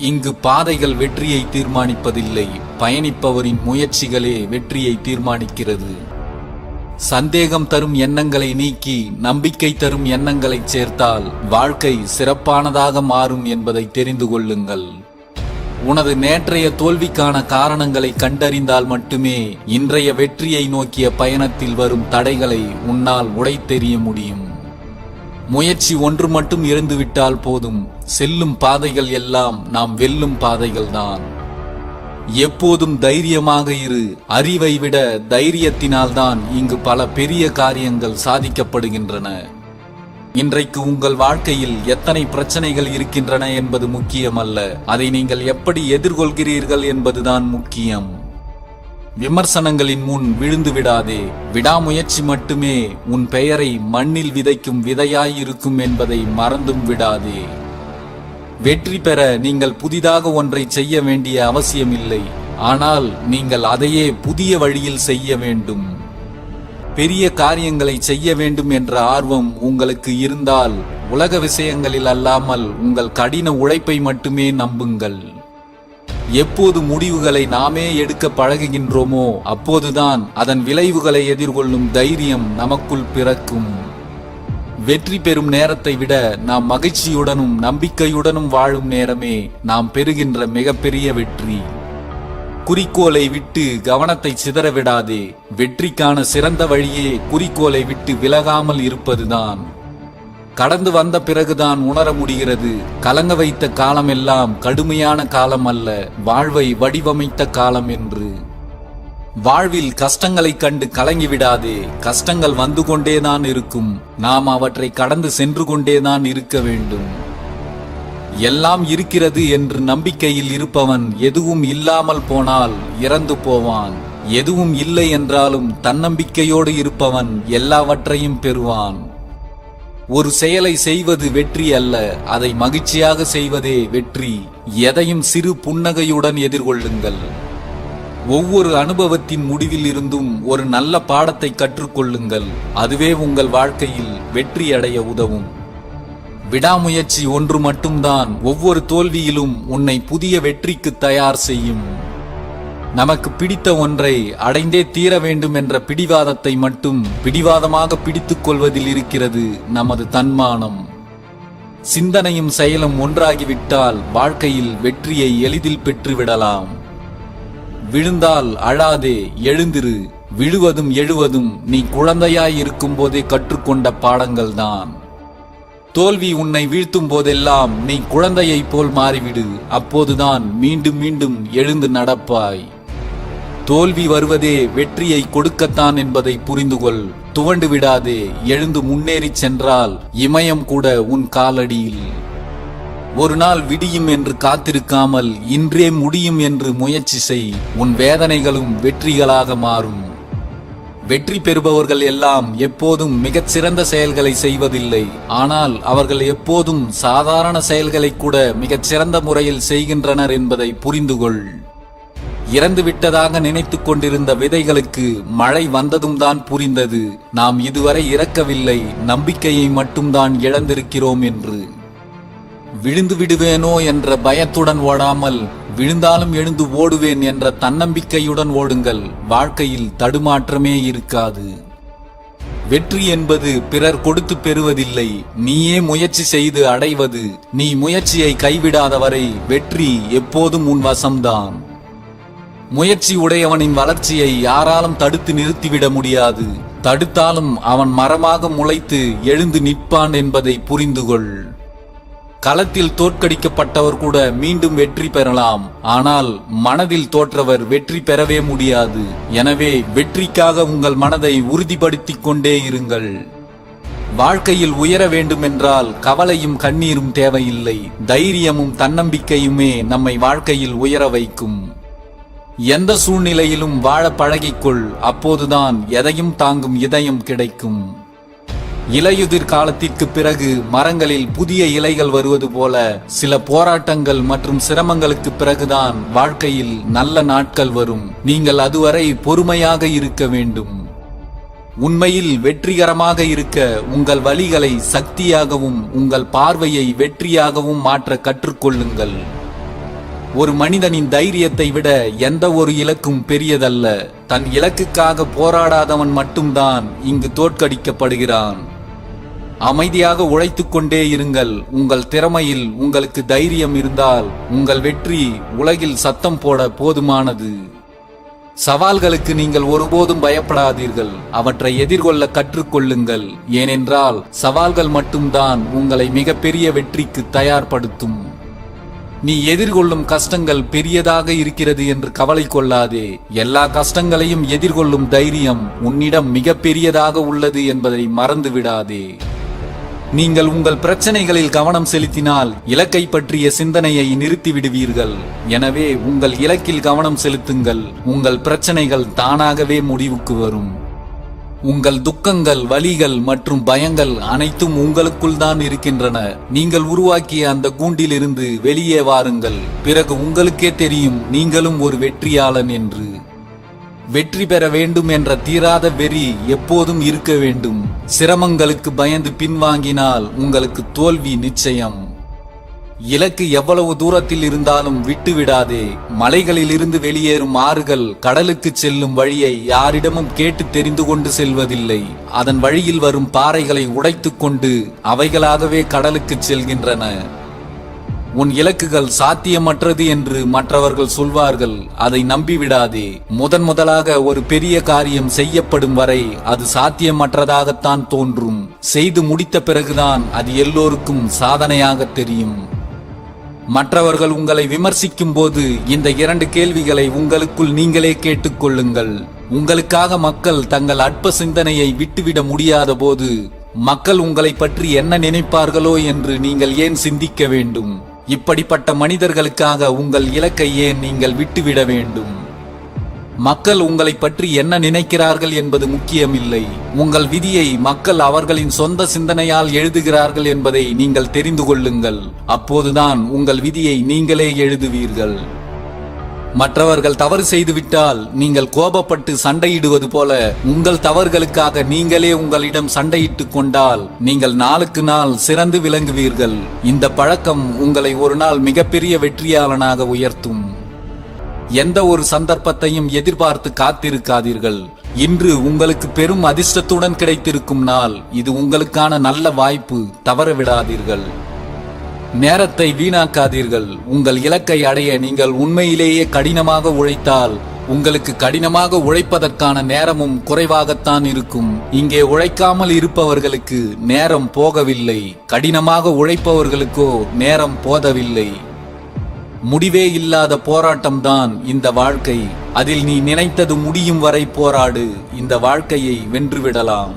இங்கு பாதைகள் வெற்றியை தீர்மானிப்பதில்லை, பயணிப்பவரின் முயற்சிகளே வெற்றியை தீர்மானிக்கிறது. சந்தேகம் தரும் எண்ணங்களை நீக்கி நம்பிக்கை தரும் எண்ணங்களை சேர்த்தால் வாழ்க்கை சிறப்பானதாக மாறும் என்பதை தெரிந்து கொள்ளுங்கள். உனது நேற்றைய தோல்விக்கான காரணங்களை கண்டறிந்தால் மட்டுமே இன்றைய வெற்றியை நோக்கிய பயணத்தில் வரும் தடைகளை உன்னால் உடைத்தெறிய முடியும். முயற்சி ஒன்று மட்டும் இருந்துவிட்டால் போதும். செல்லும் பாதைகள் எல்லாம் நாம் வெல்லும் பாதைகள்தான். எப்போதும் தைரியமாக இரு. அறிவை விட தைரியத்தினால்தான் இங்கு பல பெரிய காரியங்கள் சாதிக்கப்படுகின்றன. இன்றைக்கு உங்கள் வாழ்க்கையில் எத்தனை பிரச்சனைகள் இருக்கின்றன என்பது முக்கியமல்ல, அதை நீங்கள் எப்படி எதிர்கொள்கிறீர்கள் என்பதுதான் முக்கியம். விமர்சனங்களின் முன் விழுந்து விடாதே. விடாமுயற்சி மட்டுமே உன் பெயரை மண்ணில் விதைக்கும் விதையாயிருக்கும் என்பதை மறந்தும் விடாதே. வெற்றி பெற நீங்கள் புதிதாக ஒன்றை செய்ய வேண்டிய அவசியமில்லை, ஆனால் நீங்கள் அதையே புதிய வழியில் செய்ய வேண்டும். பெரிய காரியங்களை செய்ய வேண்டும் என்ற ஆர்வம் உங்களுக்கு இருந்தால் உலக விஷயங்களில் அல்லாமல் உங்கள் கடின உழைப்பை மட்டுமே நம்புங்கள். எப்போது முடிவுகளை நாமே எடுக்க பழகுகின்றோமோ அப்போதுதான் அதன் விளைவுகளை எதிர்கொள்ளும் தைரியம் நமக்குள் பிறக்கும். வெற்றி பெறும் நேரத்தை விட நாம் மகிழ்ச்சியுடனும் நம்பிக்கையுடனும் வாழும் நேரமே நாம் பெறுகின்ற மிகப்பெரிய வெற்றி. குறிக்கோளை விட்டு கவனத்தை சிதற விடாதே. வெற்றிக்கான சிறந்த வழியே குறிக்கோளை விட்டு விலகாமல் இருப்பதுதான். கடந்து வந்த பிறகுதான் உணர முடிகிறது, கலங்க வைத்த காலம் எல்லாம் கடுமையான காலம் அல்ல, வாழ்வை வடிவமைத்த காலம் என்று. வாழ்வில் கஷ்டங்களை கண்டு கலங்கிவிடாதே. கஷ்டங்கள் வந்து கொண்டேதான் இருக்கும். நாம் அவற்றை கடந்து சென்று கொண்டேதான் இருக்க வேண்டும். எல்லாம் இருக்கிறது என்று நம்பிக்கையில் இருப்பவன் எதுவும் இல்லாமல் போனால் இறந்து போவான். எதுவும் இல்லை என்றாலும் தன்னம்பிக்கையோடு இருப்பவன் எல்லாவற்றையும் பெறுவான். ஒரு செயலை செய்வது வெற்றி அல்ல, அதை மகிழ்ச்சியாக செய்வதே வெற்றி. எதையும் சிறு புன்னகையுடன் எதிர்கொள்ளுங்கள். ஒவ்வொரு அனுபவத்தின் முடிவில் இருந்தும் ஒரு நல்ல பாடத்தை கற்றுக்கொள்ளுங்கள். அதுவே உங்கள் வாழ்க்கையில் வெற்றி அடைய உதவும். விடாமுயற்சி ஒன்று மட்டும்தான் ஒவ்வொரு தோல்வியிலும் உன்னை புதிய வெற்றிக்கு தயார் செய்யும். நமக்கு பிடித்த ஒன்றை அடைந்தே தீர வேண்டும் என்ற பிடிவாதத்தை மட்டும் பிடிவாதமாக பிடித்துக் கொள்வதில் இருக்கிறது நமது தன்மானம். சிந்தனையும் செயலும் ஒன்றாகிவிட்டால் வாழ்க்கையில் வெற்றியை எளிதில் பெற்றுவிடலாம். விழுந்தால் அழாதே, எழுந்திரு. விழுவதும் எழுவதும் நீ குழந்தையாய் இருக்கும் போதே கற்றுக்கொண்ட பாடங்கள்தான். தோல்வி உன்னை வீழ்த்தும் போதெல்லாம் நீ குழந்தையைப் போல் மாறிவிடு. அப்போதுதான் மீண்டும் மீண்டும் எழுந்து நடப்பாய். தோல்வி வருவதே வெற்றியை கொடுக்கத்தான் என்பதை புரிந்துகொள். துவண்டு விடாதே. எழுந்து முன்னேறிச் சென்றால் இமயம் கூட உன் காலடியில். ஒரு நாள் விடியும் என்று காத்திருக்காமல் இன்றே முடியும் என்று முயற்சி செய். உன் வேதனைகளும் வெற்றிகளாக மாறும். வெற்றி பெறுபவர்கள் எல்லாம் எப்போதும் மிகச்சிறந்த செயல்களை செய்வதில்லை, ஆனால் அவர்கள் எப்போதும் சாதாரண செயல்களை கூட மிகச்சிறந்த முறையில் செய்கின்றனர் என்பதை புரிந்துகொள். இறந்துவிட்டதாக நினைத்துக் கொண்டிருந்த விதைகளுக்கு மழை வந்ததும் தான் புரிந்தது, நாம் இதுவரை இறக்கவில்லை, நம்பிக்கையை மட்டும்தான் இழந்திருக்கிறோம் என்று. விழுந்து விடுவேனோ என்ற பயத்துடன் ஓடாமல் விழுந்தாலும் எழுந்து ஓடுவேன் என்ற தன்னம்பிக்கையுடன் ஓடுங்கள். வாழ்க்கையில் தடுமாற்றமே இருக்காது. வெற்றி என்பது பிறர் கொடுத்து பெறுவதில்லை, நீயே முயற்சி செய்து அடைவது. நீ முயற்சியை கைவிடாதவரை வெற்றி எப்போதும் உன் வசம்தான். முயற்சி உடையவனின் வளர்ச்சியை யாராலும் தடுத்து நிறுத்திவிட முடியாது. தடுத்தாலும் அவன் மரமாக முளைத்து எழுந்து நிற்பான் என்பதை புரிந்துகொள். களத்தில் தோற்கடிக்கப்பட்டவர் கூட மீண்டும் வெற்றி பெறலாம், ஆனால் மனதில் தோற்றவர் வெற்றி பெறவே முடியாது. எனவே வெற்றிக்காக உங்கள் மனதை உறுதிப்படுத்திக் கொண்டே இருங்கள். வாழ்க்கையில் உயர வேண்டுமென்றால் கவலையும் கண்ணீரும் தேவையில்லை, தைரியமும் தன்னம்பிக்கையுமே நம்மை வாழ்க்கையில் உயர வைக்கும். எந்த சூழ்நிலையிலும் வாழ பழகிக்கொள், அப்போதுதான் எதையும் தாங்கும் இதயம் கிடைக்கும். இலையுதிர் காலத்திற்கு பிறகு மரங்களில் புதிய இலைகள் வருவது போல சில போராட்டங்கள் மற்றும் சிரமங்களுக்கு பிறகுதான் வாழ்க்கையில் நல்ல நாட்கள் வரும். நீங்கள் அதுவரை பொறுமையாக இருக்க வேண்டும். உண்மையில் வெற்றிகரமாக இருக்க உங்கள் வழிகளை சக்தியாகவும் உங்கள் பார்வையை வெற்றியாகவும் மாற்ற கற்றுக்கொள்ளுங்கள். ஒரு மனிதனின் தைரியத்தை விட எந்த ஒரு இலக்கும் பெரியதல்ல. தன் இலக்குக்காக போராடாதவன் மட்டும்தான் இங்கு தோற்கடிக்கப்படுகிறான். அமைதியாக உழைத்துக் கொண்டே இருங்கள். உங்கள் திறமையில் உங்களுக்கு தைரியம் இருந்தால் உங்கள் வெற்றி உலகில் சத்தம் போட போதுமானது. சவால்களுக்கு நீங்கள் ஒருபோதும் பயப்படாதீர்கள், அவற்றை எதிர்கொள்ள கற்றுக்கொள்ளுங்கள். ஏனென்றால் சவால்கள் மட்டும்தான் உங்களை மிகப்பெரிய வெற்றிக்கு தயார்படுத்தும். நீ எதிர்கொள்ளும் கஷ்டங்கள் பெரியதாக இருக்கிறது என்று கவலை கொள்ளாதே. எல்லா கஷ்டங்களையும் எதிர்கொள்ளும் தைரியம் உன்னிடம் மிக பெரியதாக உள்ளது என்பதை மறந்து விடாதே. நீங்கள் உங்கள் பிரச்சனைகளில் கவனம் செலுத்தினால் இலக்கை பற்றிய சிந்தனையை நிறுத்திவிடுவீர்கள். எனவே உங்கள் இலக்கில் கவனம் செலுத்துங்கள். உங்கள் பிரச்சனைகள் தானாகவே முடிவுக்கு வரும். உங்கள் துக்கங்கள், வலிகள் மற்றும் பயங்கள் அனைத்தும் உங்களுக்குள் தான் இருக்கின்றன. நீங்கள் உருவாக்கிய அந்த கூண்டிலிருந்து வெளியே வாருங்கள். பிறகு உங்களுக்கே தெரியும் நீங்களும் ஒரு வெற்றியாளன் என்று. வெற்றி பெற வேண்டும் என்ற தீராத வெறி எப்போதும் இருக்க வேண்டும். சிரமங்களுக்கு பயந்து பின்வாங்கினால் உங்களுக்கு தோல்வி நிச்சயம். இலக்கு எவ்வளவு தூரத்தில் இருந்தாலும் விட்டுவிடாதே. மலைகளில் இருந்து வெளியேறும் ஆறுகள் கடலுக்கு செல்லும் வழியை யாரிடமும் கேட்டு தெரிந்து கொண்டு செல்வதில்லை. அதன் வழியில் வரும் பாறைகளை உடைத்துக் கொண்டு அவைகளாகவே கடலுக்கு செல்கின்றன. உன் இலக்குகள் சாத்தியமற்றது என்று மற்றவர்கள் சொல்வார்கள், அதை நம்பிவிடாதே. முதலாக ஒரு பெரிய காரியம் செய்யப்படும் வரை அது சாத்தியமற்றதாகத்தான் தோன்றும். செய்து முடித்த பிறகுதான் அது எல்லோருக்கும் சாதனையாக தெரியும். மற்றவர்கள் உங்களை விமர்சிக்கும் போது இந்த 2 கேள்விகளை உங்களுக்குள் நீங்களே கேட்டுக்கொள்ளுங்கள். உங்களுக்காக மக்கள் தங்கள் அற்ப சிந்தனையை விட்டுவிட முடியாத போது மக்கள் உங்களை பற்றி என்ன நினைப்பார்களோ என்று நீங்கள் ஏன் சிந்திக்க வேண்டும்? இப்படிப்பட்ட மனிதர்களுக்காக உங்கள் இலக்கை ஏன் நீங்கள் விட்டுவிட வேண்டும்? மக்கள் உங்களை பற்றி என்ன நினைக்கிறார்கள் என்பது முக்கியமில்லை. உங்கள் விதியை மக்கள் அவர்களின் சொந்த சிந்தனையால் எழுதுகிறார்கள் என்பதை நீங்கள் தெரிந்து கொள்ளுங்கள். அப்போதுதான் உங்கள் விதியை நீங்களே எழுதுவீர்கள். மற்றவர்கள் தவறு செய்துவிட்டால் நீங்கள் கோபப்பட்டு சண்டையிடுவது போல உங்கள் தவறுகளுக்காக நீங்களே உங்களிடம் சண்டையிட்டுக் கொண்டால் நீங்கள் நாளுக்கு நாள் சிறந்து விளங்குவீர்கள். இந்த பழக்கம் உங்களை ஒரு நாள் மிகப்பெரிய வெற்றியாளனாக உயர்த்தும். எந்த ஒரு சந்தர்ப்பத்தையும் எதிர்பார்த்து காத்திருக்காதீர்கள். இன்று உங்களுக்கு பெரும் அதிர்ஷ்டத்துடன் கிடைத்திருக்கும் நாள். இது உங்களுக்கான நல்ல வாய்ப்பு, தவறவிடாதீர்கள். நேரத்தை வீணாக்காதீர்கள். உங்கள் இலக்கை அடைய நீங்கள் உண்மையிலேயே கடினமாக உழைத்தால் உங்களுக்கு கடினமாக உழைப்பதற்கான நேரமும் குறைவாகத்தான் இருக்கும். இங்கே உழைக்காமல் இருப்பவர்களுக்கு நேரம் போகவில்லை, கடினமாக உழைப்பவர்களுக்கோ நேரம் போதவில்லை. முடிவே இல்லாத போராட்டம்தான் இந்த வாழ்க்கை. அதில் நீ நினைத்தது முடியும் வரை போராடு. இந்த வாழ்க்கையை வென்றுவிடலாம்.